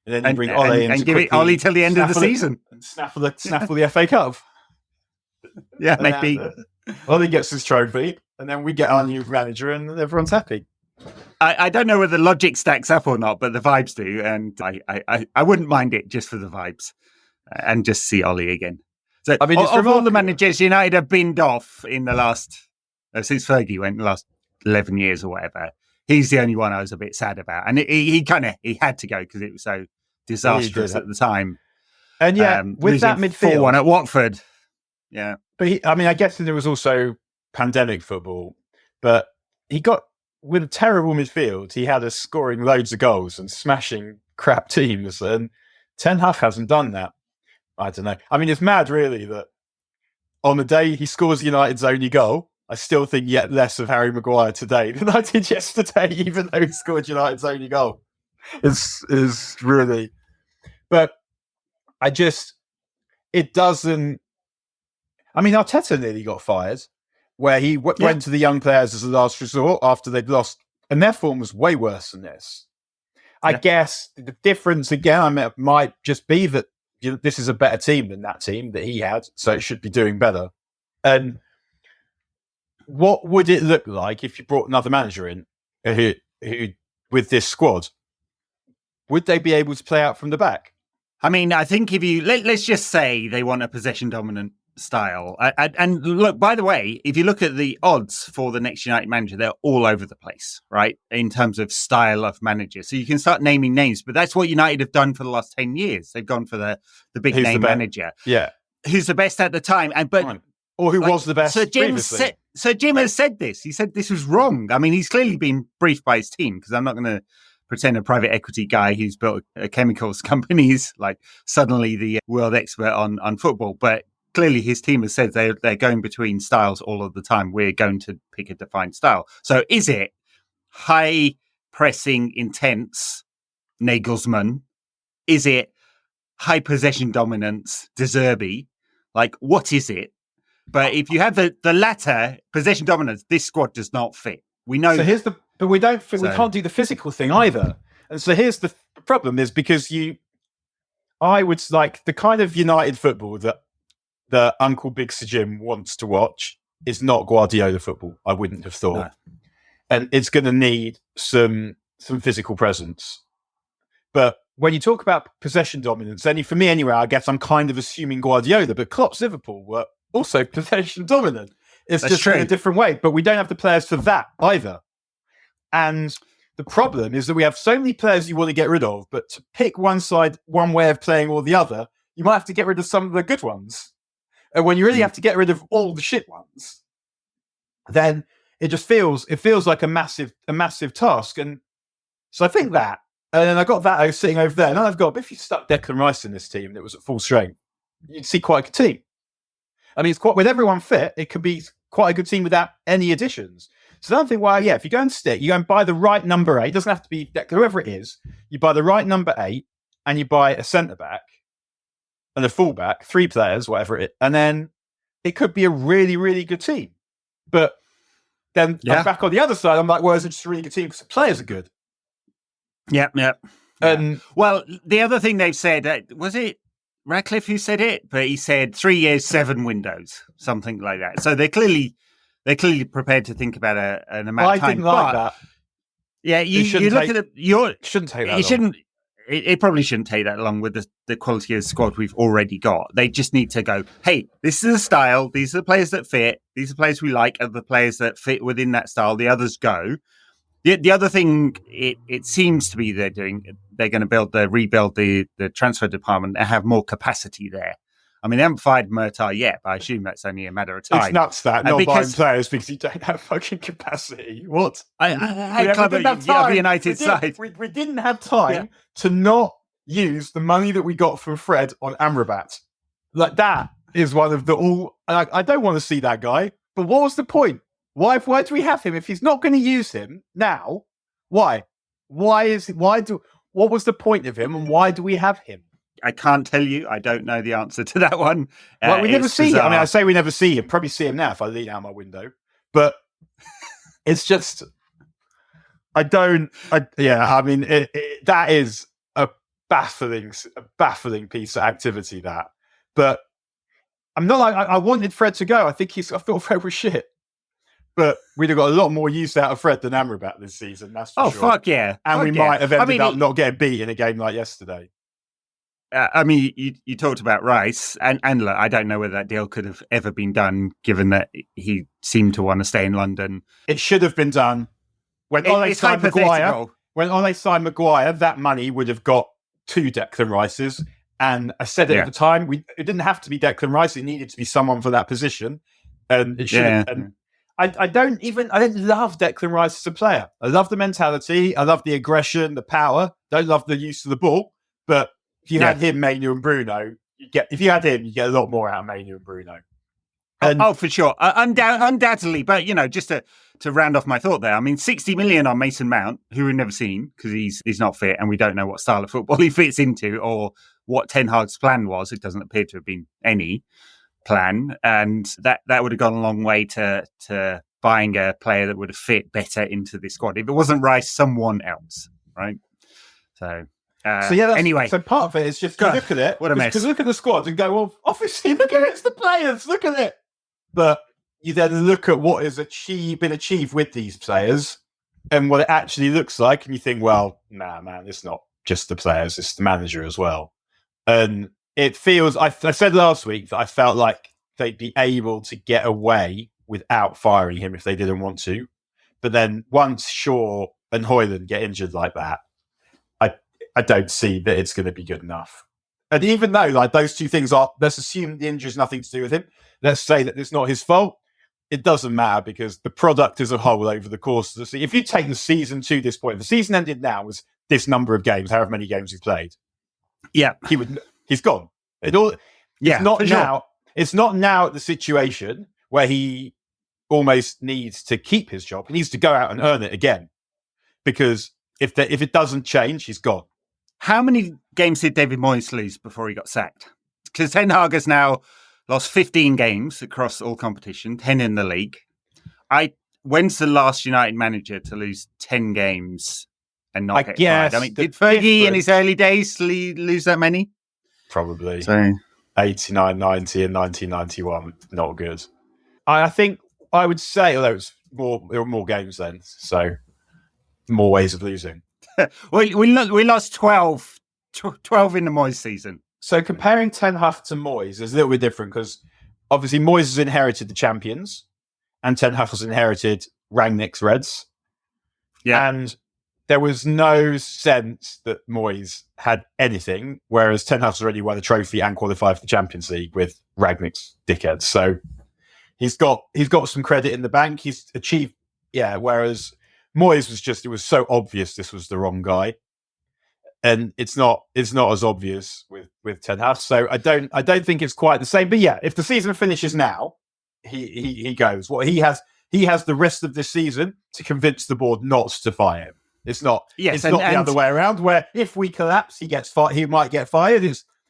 and then you bring Ole in and give it Ole till the end of the season and snaffle the FA Cup. Yeah, maybe. Ole gets his trophy, and then we get our new manager, and everyone's happy. I don't know whether the logic stacks up or not, but the vibes do, and I wouldn't mind it just for the vibes. And just see Ole again. So, I mean, of all the managers United have binned off in the last, since Fergie went, the last 11 years or whatever, he's the only one I was a bit sad about. And he had to go because it was so disastrous at the time. And yeah, with that midfield 4-1 at Watford. Yeah. But I guess there was also pandemic football, but he got, with a terrible midfield, he had us scoring loads of goals and smashing crap teams. And Ten Hag hasn't done that. I don't know. I mean, it's mad, really, that on the day he scores United's only goal, I still think yet less of Harry Maguire today than I did yesterday, even though he scored United's only goal. Is really... But it doesn't... I mean, Arteta nearly got fired, where he went to the young players as a last resort after they'd lost, and their form was way worse than this. I guess the difference, again, might just be that this is a better team than that team that he had, so it should be doing better. And what would it look like if you brought another manager in who with this squad? Would they be able to play out from the back? I mean, I think if you let's just say they want a possession dominant style. And look, by the way, if you look at the odds for the next United manager, they're all over the place, right? In terms of style of manager. So you can start naming names, but that's what United have done for the last 10 years. They've gone for the big name manager. Yeah. Who's the best at the time. Or who was the best previously. Sir Jim has said this. He said this was wrong. I mean, he's clearly been briefed by his team, because I'm not going to pretend a private equity guy who's built chemicals companies like suddenly the world expert on football. But clearly his team has said they're going between styles all of the time. We're going to pick a defined style. So is it high pressing, intense Nagelsmann? Is it high possession dominance, De Zerbi? Like, what is it? But if you have the latter, possession dominance, this squad does not fit. We know. So here's the But we can't do the physical thing either. And so here's the problem: is because I would like the kind of United football that Uncle Big Sir Jim wants to watch is not Guardiola football. I wouldn't have thought, and it's going to need some physical presence. But when you talk about possession dominance, for me anyway, I guess I'm kind of assuming Guardiola, but Klopp's Liverpool were also possession dominant. That's just true. In a different way, but we don't have the players for that either. And the problem is that we have so many players you want to get rid of, but to pick one side, one way of playing or the other, you might have to get rid of some of the good ones. And when you really have to get rid of all the shit ones, then it feels like a massive task. And so I think that, and then I got that sitting over there, and I've got, if you stuck Declan Rice in this team and it was at full strength, you'd see quite a good team. I mean, it's quite, with everyone fit, it could be quite a good team without any additions. So I think, well, yeah, if you go and buy the right number 8, it doesn't have to be whoever it is, you buy the right number 8 and you buy a centre-back and a full-back, 3 players, whatever it is, and then it could be a really, really good team. But then I'm back on the other side, I'm like, well, it's just a really good team because the players are good. Yep. Well, the other thing they've said, was it Radcliffe who said it? But he said 3 years, 7 windows, something like that. So they're clearly prepared to think about an amount of time. I didn't like that. Yeah, you look at it. Shouldn't take that. It shouldn't. It probably shouldn't take that long with the quality of the squad we've already got. They just need to go, hey, this is a style. These are the players that fit. These are the players we like, are the players that fit within that style. The others go. The other thing it seems to be they're going to rebuild the transfer department and have more capacity there. I mean, they haven't fired Murtaugh yet, but I assume that's only a matter of time. It's nuts that not buying players because you don't have fucking capacity. What? The United side. We didn't have time to not use the money that we got from Fred on Amrabat. Like, that is one of the all. I don't want to see that guy, but what was the point? Why do we have him if he's not going to use him now? Why? What was the point of him, and why do we have him? I can't tell you. I don't know the answer to that one. Well, we never see him. I mean, I say we never see him. Probably see him now if I lean out my window. But it's just, that is a baffling piece of activity, that. But I'm not like, I wanted Fred to go. I thought Fred was shit. But we'd have got a lot more use out of Fred than Amrabat this season, that's for sure. Oh, fuck yeah. And we might have ended up not getting beat in a game like yesterday. I mean, you talked about Rice, and look, I don't know whether that deal could have ever been done, given that he seemed to want to stay in London. It should have been done. When Ole signed Maguire, that money would have got 2 Declan Rices. And I said it at the time, it didn't have to be Declan Rice, it needed to be someone for that position. And it should have. And I don't love Declan Rice as a player. I love the mentality, I love the aggression, the power, don't love the use of the ball, but if you had him, Mainu and Bruno, you get a lot more out of Mainu and Bruno. And, for sure. Undoubtedly. But, just to round off my thought there, I mean, 60 million on Mason Mount, who we've never seen because he's not fit and we don't know what style of football he fits into or what Ten Hag's plan was. It doesn't appear to have been any plan. And that would have gone a long way to buying a player that would have fit better into the squad. If it wasn't Rice, someone else, right? So anyway, so part of it is just look at it. What a mess! Because look at the squad and go, well, obviously, look at it, it's the players. Look at it. But you then look at what has been achieved with these players and what it actually looks like, and you think, well, nah, man, it's not just the players; it's the manager as well. And it feels. I said last week that I felt like they'd be able to get away without firing him if they didn't want to. But then once Shaw and Højlund get injured like that, I don't see that it's going to be good enough. And even though those two things let's assume the injury has nothing to do with him. Let's say that it's not his fault. It doesn't matter because the product as a whole over the course of the season, if you take the season to this point, the season ended now was this number of games, however many games he's played. Yeah. He's gone. It's not now at the situation where he almost needs to keep his job. He needs to go out and earn it again. Because if it doesn't change, he's gone. How many games did David Moyes lose before he got sacked? Because Ten Hag has now lost 15 games across all competition, 10 in the league. I When's the last United manager to lose 10 games and not get fired? I mean, did Fergie in his early days lose that many? Probably. So 89, 90 and 1991. Not good. I think I would say, although there were more games then, so more ways of losing. we lost 12 in the Moyes season. So comparing Ten Hag to Moyes is a little bit different because obviously Moyes has inherited the champions and Ten Hag has inherited Rangnick's Reds. Yeah. And there was no sense that Moyes had anything, whereas Ten Hag's already won a trophy and qualified for the Champions League with Rangnick's dickheads. So he's got some credit in the bank. He's achieved, whereas Moyes it was so obvious this was the wrong guy. And it's not as obvious with Ten Hag. So I don't think it's quite the same. But yeah, if the season finishes now, he goes. Well, he has the rest of this season to convince the board not to fire him. It's not the other way around. Where if we collapse, he gets fired. He might get fired.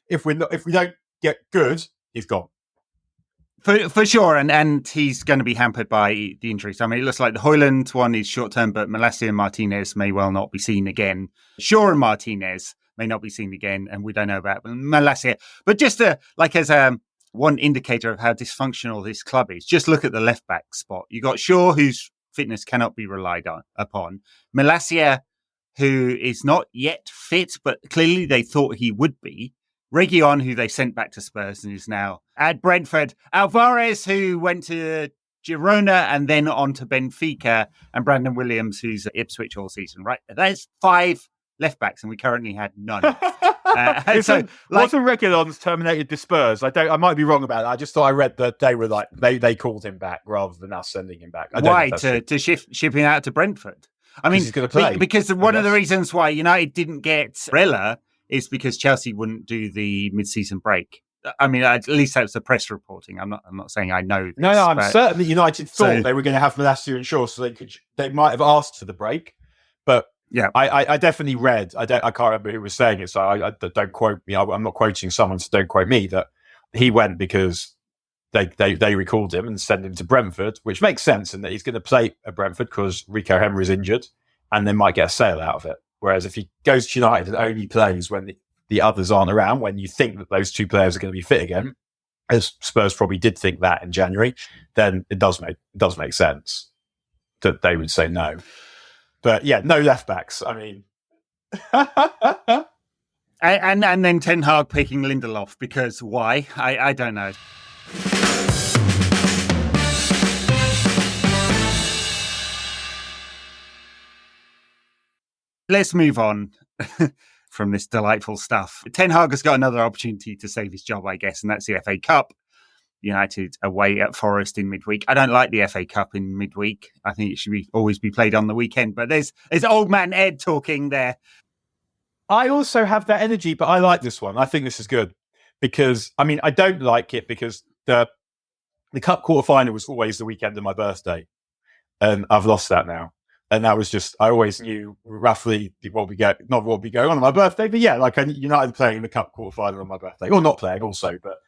If we don't get good, he's gone. For sure, and he's going to be hampered by the injuries. I mean, it looks like the Højlund one is short term, but Malacia and Martinez may well not be seen again. Shaw and Martinez may not be seen again, and we don't know about Malacia. But just as one indicator of how dysfunctional this club is, just look at the left back spot. You got Shaw, whose fitness cannot be relied upon. Malacia, who is not yet fit, but clearly they thought he would be. Reguilon, who they sent back to Spurs and is now at Brentford. Alvarez, who went to Girona and then on to Benfica. And Brandon Williams, who's at Ipswich all season, right? There's 5 left-backs and we currently had none. Wasn't Reguilon's terminated to Spurs? I might be wrong about it. I just thought I read that they were like, they called him back rather than us sending him back. Why? To ship him out to Brentford? I mean, he's going to play. Because one of the reasons why United didn't get Rella is because Chelsea wouldn't do the mid-season break. I mean, at least that's the press reporting. I'm not saying I know this. No, I'm certain that United thought they were going to have Malacia and Shaw, so they might have asked for the break. But yeah, I definitely read. I can't remember who was saying it, so I don't quote me. I'm not quoting someone, so don't quote me. That he went because they recalled him and sent him to Brentford, which makes sense, and that he's going to play at Brentford because Rico Henry is injured, and they might get a sale out of it. Whereas if he goes to United and only plays when the others aren't around, when you think that those 2 players are going to be fit again, as Spurs probably did think that in January, then it does make sense that they would say no. But yeah, no left backs. I mean, and then Ten Hag picking Lindelof because why? I don't know. Let's move on from this delightful stuff. Ten Hag has got another opportunity to save his job, I guess, and that's the FA Cup. United away at Forest in midweek. I don't like the FA Cup in midweek. I think it should always be played on the weekend. But there's old man Ed talking there. I also have that energy, but I like this one. I think this is good because, I mean, I don't like it because the Cup quarter-final was always the weekend of my birthday. And I've lost that now. And that was just, I always knew roughly what would be going on my birthday. But yeah, like United playing the Cup quarter-final on my birthday, or not playing also. But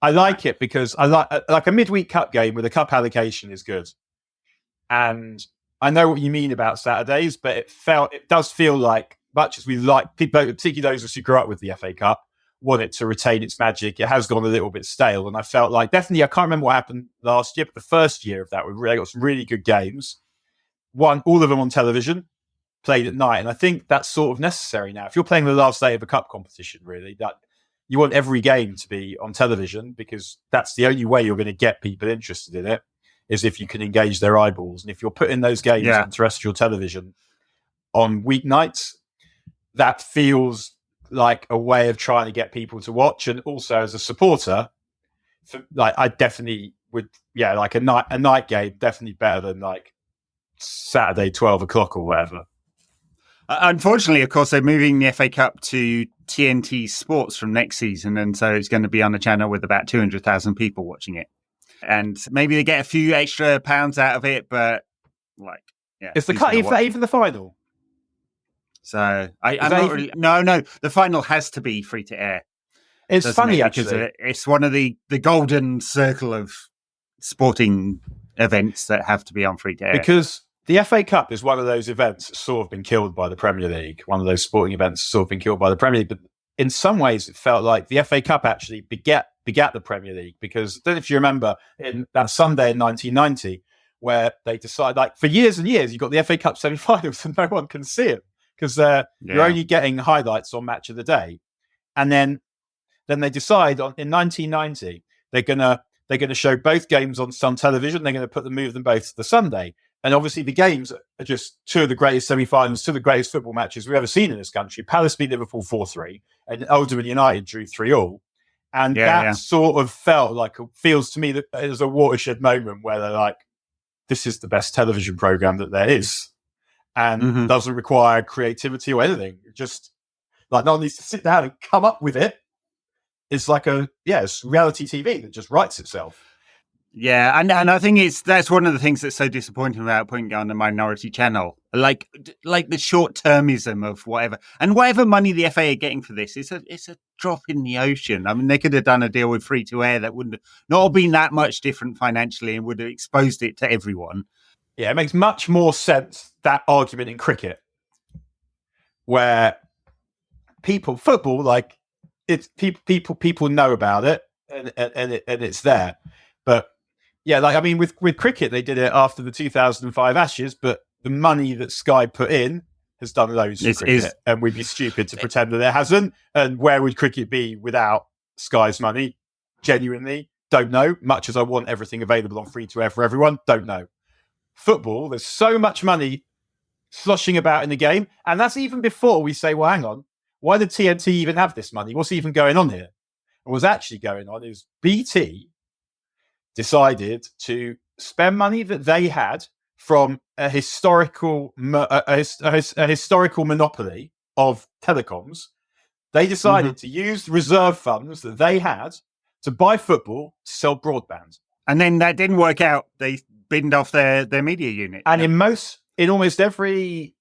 I like it because I like a midweek Cup game with a Cup allocation is good. And I know what you mean about Saturdays, but it does feel like, much as we like, people, particularly those of us who grew up with the FA Cup, want it to retain its magic. It has gone a little bit stale. And I felt like, definitely, I can't remember what happened last year, but the first year of that, we really got some really good games. All of them on television, played at night. And I think that's sort of necessary now. If you're playing the last day of a cup competition, really, that you want every game to be on television because that's the only way you're going to get people interested in it, is if you can engage their eyeballs. And if you're putting those games on terrestrial television on weeknights, that feels like a way of trying to get people to watch. And also as a supporter, I definitely would, like a night game, definitely better than like Saturday 12 o'clock or whatever. Unfortunately, of course, they're moving the FA Cup to TNT Sports from next season, and so it's going to be on a channel with about 200,000 people watching it. And maybe they get a few extra pounds out of it, but is the cut even the final? So I'm not really. No, the final has to be free to air. It's funny actually because it's one of the golden circle of sporting events that have to be on free to air. Because the FA Cup is one of those events that's sort of been killed by the Premier League. One of those sporting events that's sort of been killed by the Premier League. But in some ways, it felt like the FA Cup actually begat the Premier League. Because I don't know if you remember in that Sunday in 1990, where they decided, like, for years and years, you've got the FA Cup semi-finals and no one can see it because you're only getting highlights on Match of the Day. And then they decide in 1990 they're gonna show both games on Sun Television. They're going to move them both to the Sunday. And obviously the games are just two of the greatest semi-finals, two of the greatest football matches we've ever seen in this country. Palace beat Liverpool 4-3 and Oldham United drew 3-3. And sort of feels to me that it was a watershed moment where they're like, this is the best television program that there is and doesn't require creativity or anything. It just like no one needs to sit down and come up with it. It's like it's reality TV that just writes itself. Yeah, and I think that's one of the things that's so disappointing about putting it on a minority channel. Like the short-termism of whatever money the FA are getting for this, it's a drop in the ocean. I mean, they could have done a deal with free to air that wouldn't not have been that much different financially and would have exposed it to everyone. Yeah, it makes much more sense, that argument in cricket, where football, like it's people know about it and it's there, but. Yeah, like I mean, with cricket, they did it after the 2005 Ashes, but the money that Sky put in has done loads for cricket, and we'd be stupid to pretend that it hasn't. And where would cricket be without Sky's money? Genuinely, don't know. Much as I want everything available on free to air for everyone, don't know. Football, there's so much money sloshing about in the game, and that's even before we say, well, hang on, why did TNT even have this money? What's even going on here? And what's actually going on is BT decided to spend money that they had from a historical monopoly of telecoms. They decided to use the reserve funds that they had to buy football to sell broadband. And then that didn't work out. They binned off their media unit. And in almost every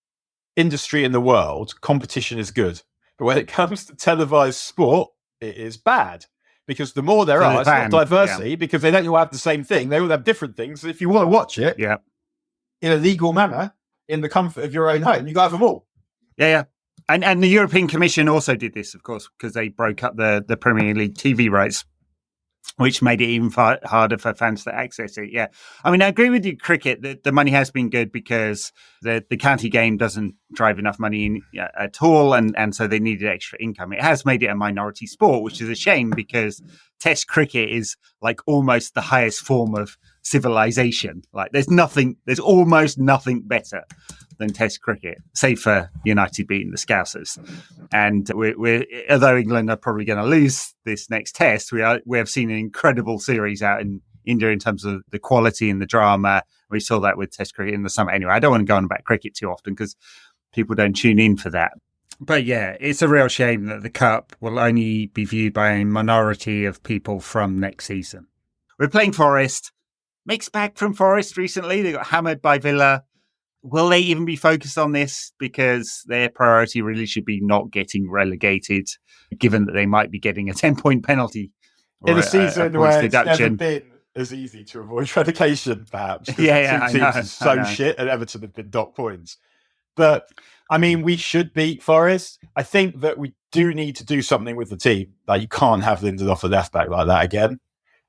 industry in the world, competition is good. But when it comes to televised sport, it is bad. Because the more there are, it's not diversity, because they don't all have the same thing. They all have different things. So if you want to watch it in a legal manner, in the comfort of your own home, you got to have them all. Yeah. And the European Commission also did this, of course, because they broke up the Premier League TV rights, which made it even harder for fans to access it. Yeah. I mean, I agree with you, cricket, the money has been good because the county game doesn't drive enough money in at all. And so they needed extra income. It has made it a minority sport, which is a shame because Test cricket is like almost the highest form of civilization. Like there's almost nothing better than Test cricket, save for United beating the Scousers. And we're although England are probably going to lose this next Test, we have seen an incredible series out in India in terms of the quality and the drama. We saw that with Test cricket in the summer. Anyway, I don't want to go on about cricket too often because people don't tune in for that. But yeah, it's a real shame that the Cup will only be viewed by a minority of people from next season. We're playing Forest. Mixed bag from Forest recently. They got hammered by Villa. Will they even be focused on this? Because their priority really should be not getting relegated, given that they might be getting a 10-point penalty. In a season where it's never been as easy to avoid relegation, perhaps. Yeah, two teams are so shit, and Everton have been docked points. But, I mean, we should beat Forest. I think that we do need to do something with the team. Like, you can't have Lindelof at left back like that again.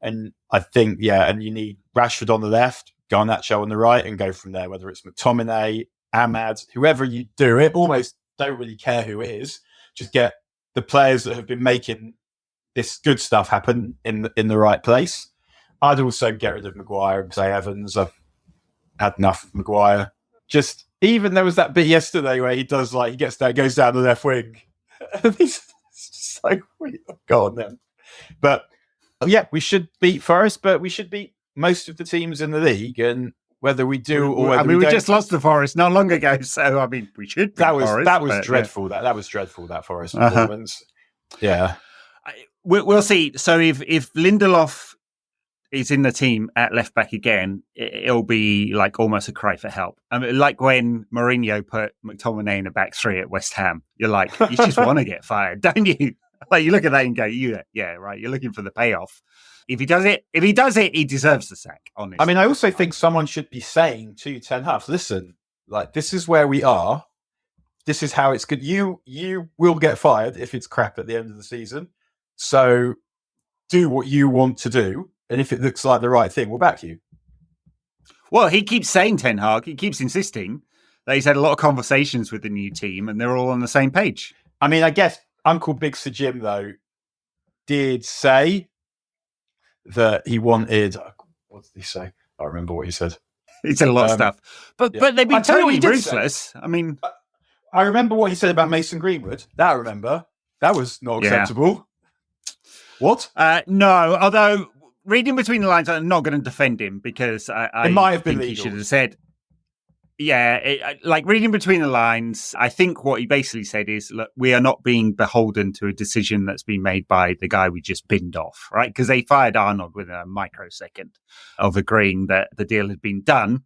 And I think, and you need Rashford on the left, Garnacho on the right, and go from there, whether it's McTominay, Ahmad, whoever you do it, almost don't really care who it is. Just get the players that have been making this good stuff happen in the right place. I'd also get rid of Maguire and say Evans. I've had enough of Maguire. Just, even there was that bit yesterday where he does he gets there, goes down the left wing. And he's just like, go on then. But we should beat Forest, but we should beat most of the teams in the league, and whether we do or whether we just lost to Forest not long ago, so I mean we should. That was dreadful. Yeah. That was dreadful. That Forest performance. Yeah, we'll see. So if Lindelof is in the team at left back again, it'll be like almost a cry for help. I mean, like when Mourinho put McTominay in a back three at West Ham, you're like, you just want to get fired, don't you? Like you look at that and go, yeah, right. You're looking for the payoff. If he does it, he deserves the sack, honestly. I mean, I also think someone should be saying to Ten Hag, listen, like, this is where we are. This is how it's good. You will get fired if it's crap at the end of the season. So do what you want to do. And if it looks like the right thing, we'll back you. Well, he keeps saying, Ten Hag, he keeps insisting that he's had a lot of conversations with the new team and they're all on the same page. I mean, I guess Uncle Big Sir Jim, though, did say that he wanted... What did he say? I don't remember what he said. He said a lot of stuff. But they've been totally ruthless. Say. I mean... I remember what he said about Mason Greenwood. That I remember. That was not acceptable. What? No, although reading between the lines, I'm not going to defend him because I might have been think legal. He should have said... Yeah, like reading between the lines, I think what he basically said is, look, we are not being beholden to a decision that's been made by the guy we just binned off, right? Because they fired Arnold within a microsecond of agreeing that the deal had been done.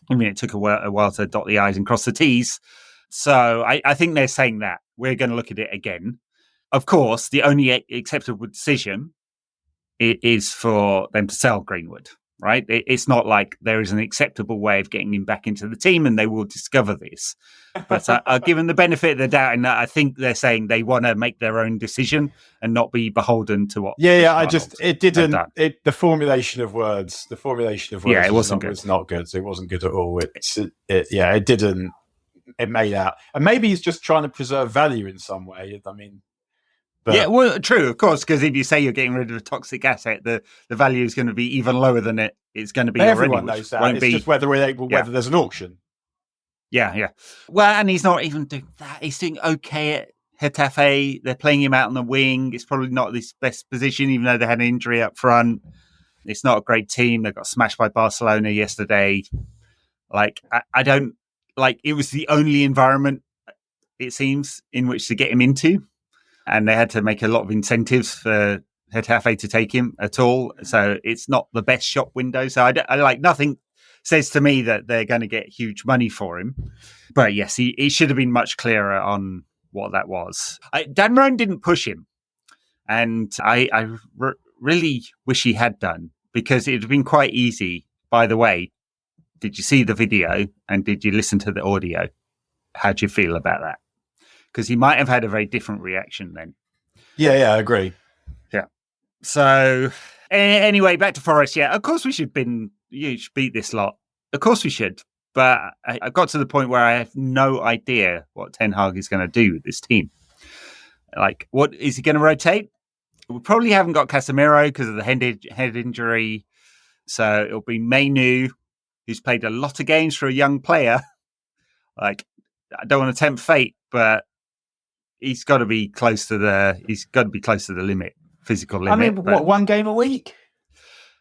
I mean, it took a while to dot the I's and cross the T's. So I think they're saying that. We're going to look at it again. Of course, the only acceptable decision is for them to sell Greenwood. Right? It's not like there is an acceptable way of getting him back into the team and they will discover this. But I'll give them the benefit of the doubt in that I think they're saying they want to make their own decision and not be beholden to what. The formulation of words. It wasn't good. Was not good. It wasn't good at all. It didn't. It made out. And maybe he's just trying to preserve value in some way. I mean, yeah, well, true, of course, because if you say you're getting rid of a toxic asset, the value is going to be even lower than it's going to be. Everyone knows that. It's just whether there's an auction. Yeah. Well, and he's not even doing that. He's doing okay at Getafe. They're playing him out on the wing. It's probably not his best position, even though they had an injury up front. It's not a great team. They got smashed by Barcelona yesterday. Like, I don't like. It was the only environment, it seems, in which to get him into. And they had to make a lot of incentives for Getafe to take him at all. So it's not the best shop window. So I like nothing says to me that they're going to get huge money for him. But yes, he should have been much clearer on what that was. Dan Roan didn't push him. And I really wish he had done, because it would have been quite easy. By the way, did you see the video and did you listen to the audio? How do you feel about that? Because he might have had a very different reaction then. Yeah, I agree. Yeah. So anyway, back to Forest. Yeah, of course we should beat this lot. Of course we should. But I got to the point where I have no idea what Ten Hag is going to do with this team. Like, what is he going to rotate? We probably haven't got Casemiro because of the head injury. So it'll be Mainu, who's played a lot of games for a young player. Like, I don't want to tempt fate, but he's got to be close to the limit, physical limit. I mean, what, one game a week?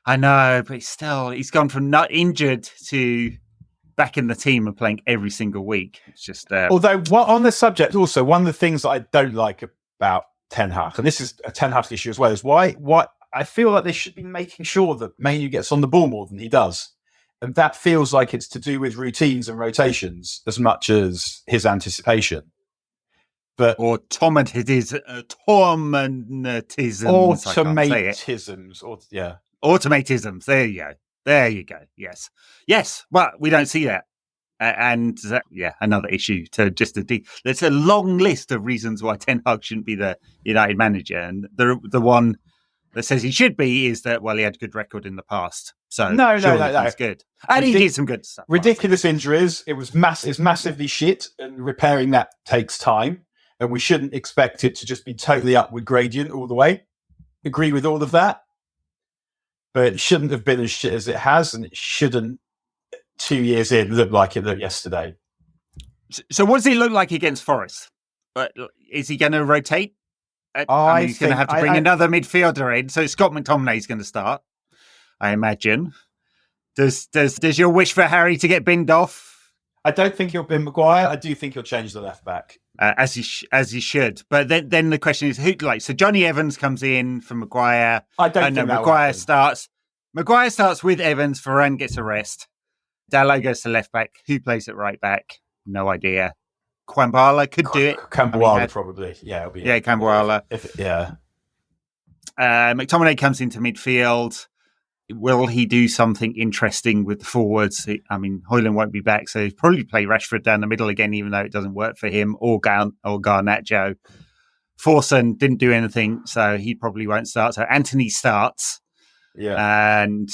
I know, but he's gone from not injured to back in the team and playing every single week. It's just although on the subject, also one of the things that I don't like about Ten Hag, and this is a Ten Hag issue as well, is why I feel like they should be making sure that Manu gets on the ball more than he does, and that feels like it's to do with routines and rotations as much as his anticipation. But automatisms. Automatisms. There you go. Yes. But we don't see that, and another issue. There's a long list of reasons why Ten Hag shouldn't be the United manager, and the one that says he should be is that he had a good record in the past. So no, he's good, and he did some good stuff. Ridiculous injuries. It was massively shit, and repairing that takes time. And we shouldn't expect it to just be totally upward gradient all the way. Agree with all of that. But it shouldn't have been as shit as it has, and it shouldn't, 2 years in, look like it looked yesterday. So what does he look like against Forest? Is he going to rotate? He's going to have to bring another midfielder in. So Scott McTominay is going to start, I imagine. Does your wish for Harry to get binned off? I don't think he'll bin Maguire. I do think he'll change the left back. As he should. But then the question is, who? So Johnny Evans comes in for Maguire. I don't think Maguire starts. Maguire starts with Evans. Varane gets a rest. Dalot goes to left back. Who plays at right back? No idea. Kwambala could do it. Kwambala probably. Yeah, it'll be. Yeah, Kwambala. McTominay comes into midfield. Will he do something interesting with the forwards? I mean, Højlund won't be back, so he'll probably play Rashford down the middle again, even though it doesn't work for him, or Garnacho. Forson didn't do anything, so he probably won't start. So Anthony starts, and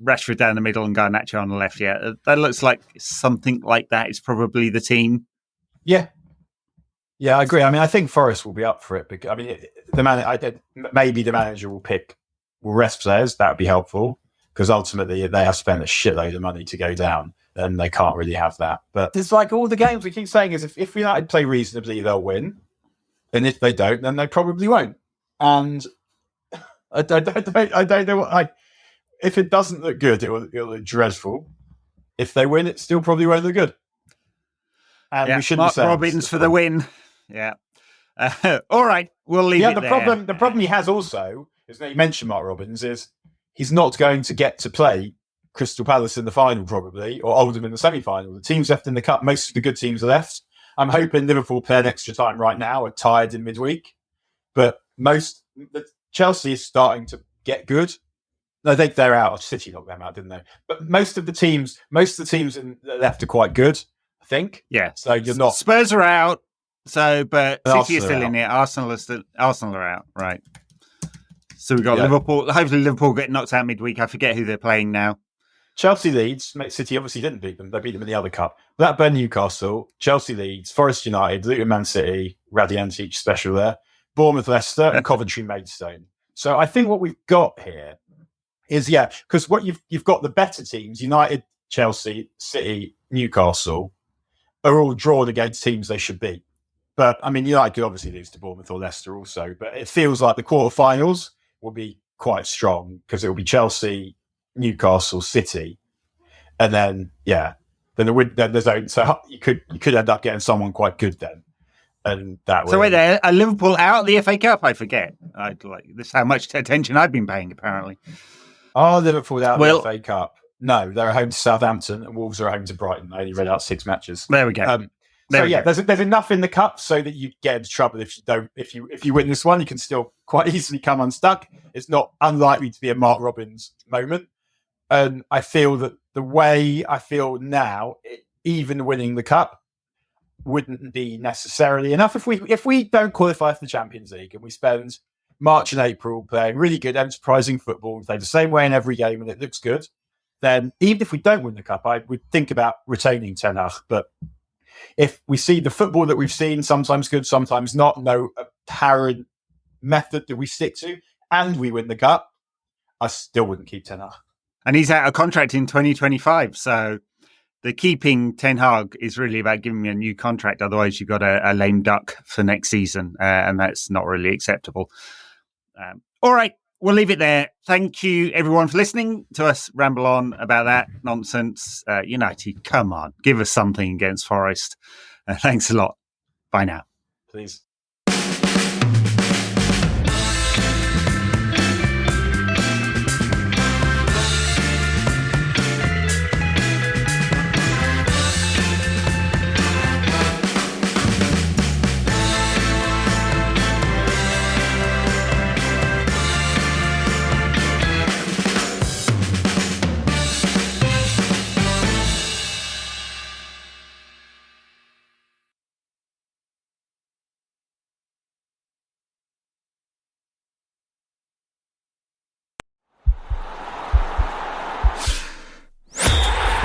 Rashford down the middle and Garnacho on the left. Yeah, that looks like something like that is probably the team. Yeah, I agree. I mean, I think Forest will be up for it because maybe the manager will rest players. That would be helpful because ultimately they have spent a shitload of money to go down, and they can't really have that. But it's like all the games we keep saying is if United play reasonably, they'll win, and if they don't, then they probably won't. And I don't know what if it doesn't look good, it'll look dreadful. If they win, it still probably won't look good. And we shouldn't Mark Robins for the win. Yeah. All right, we'll leave it there. The problem he has also is that you mentioned Mark Robins is he's not going to get to play Crystal Palace in the final probably, or Oldham in the semi-final. The teams left in the cup, most of the good teams are left. I'm hoping Liverpool play an extra time right now, are tired in midweek. But Chelsea is starting to get good. No, they're out. City knocked them out, didn't they? But most of the teams left are quite good, I think. Yeah. So you're not. Spurs are out. But City is still in it. Arsenal are out. Right. So we've got Liverpool. Hopefully Liverpool get knocked out midweek. I forget who they're playing now. Chelsea Leeds. City obviously didn't beat them. They beat them in the other cup. Blackburn Newcastle. Chelsea Leeds. Forest United. Luton Man City. Radiantic special there. Bournemouth Leicester and Coventry Maidstone. So I think what we've got here is because what you've got the better teams, United, Chelsea, City, Newcastle, are all drawn against teams they should beat. But I mean, United could obviously lose to Bournemouth or Leicester also. But it feels like the quarterfinals will be quite strong because it will be Chelsea, Newcastle, City, and then there's so you could end up getting someone quite good then. And that so wait there, are Liverpool out of the FA Cup? I forget. This is how much attention I've been paying apparently. Are Liverpool out of the FA Cup? No, they're home to Southampton and Wolves are home to Brighton. They only read out 6 matches. There we go. There's enough in the cup so that you get into trouble if you don't. If you win this one, you can still quite easily come unstuck. It's not unlikely to be a Mark Robins moment. And I feel that the way I feel now, even winning the cup wouldn't be necessarily enough. If we don't qualify for the Champions League and we spend March and April playing really good, enterprising football, and play the same way in every game, and it looks good, then even if we don't win the cup, I would think about retaining Ten Hag. But if we see the football that we've seen, sometimes good, sometimes not, no apparent method that we stick to, and we win the cup, I still wouldn't keep Ten Hag. And he's out of contract in 2025, so the keeping Ten Hag is really about giving me a new contract. Otherwise, you've got a lame duck for next season, and that's not really acceptable. All right, we'll leave it there. Thank you, everyone, for listening to us ramble on about that nonsense. United, come on, give us something against Forest. Thanks a lot. Bye now. Please.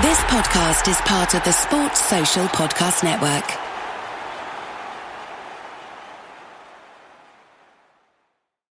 This podcast is part of the Sports Social Podcast Network.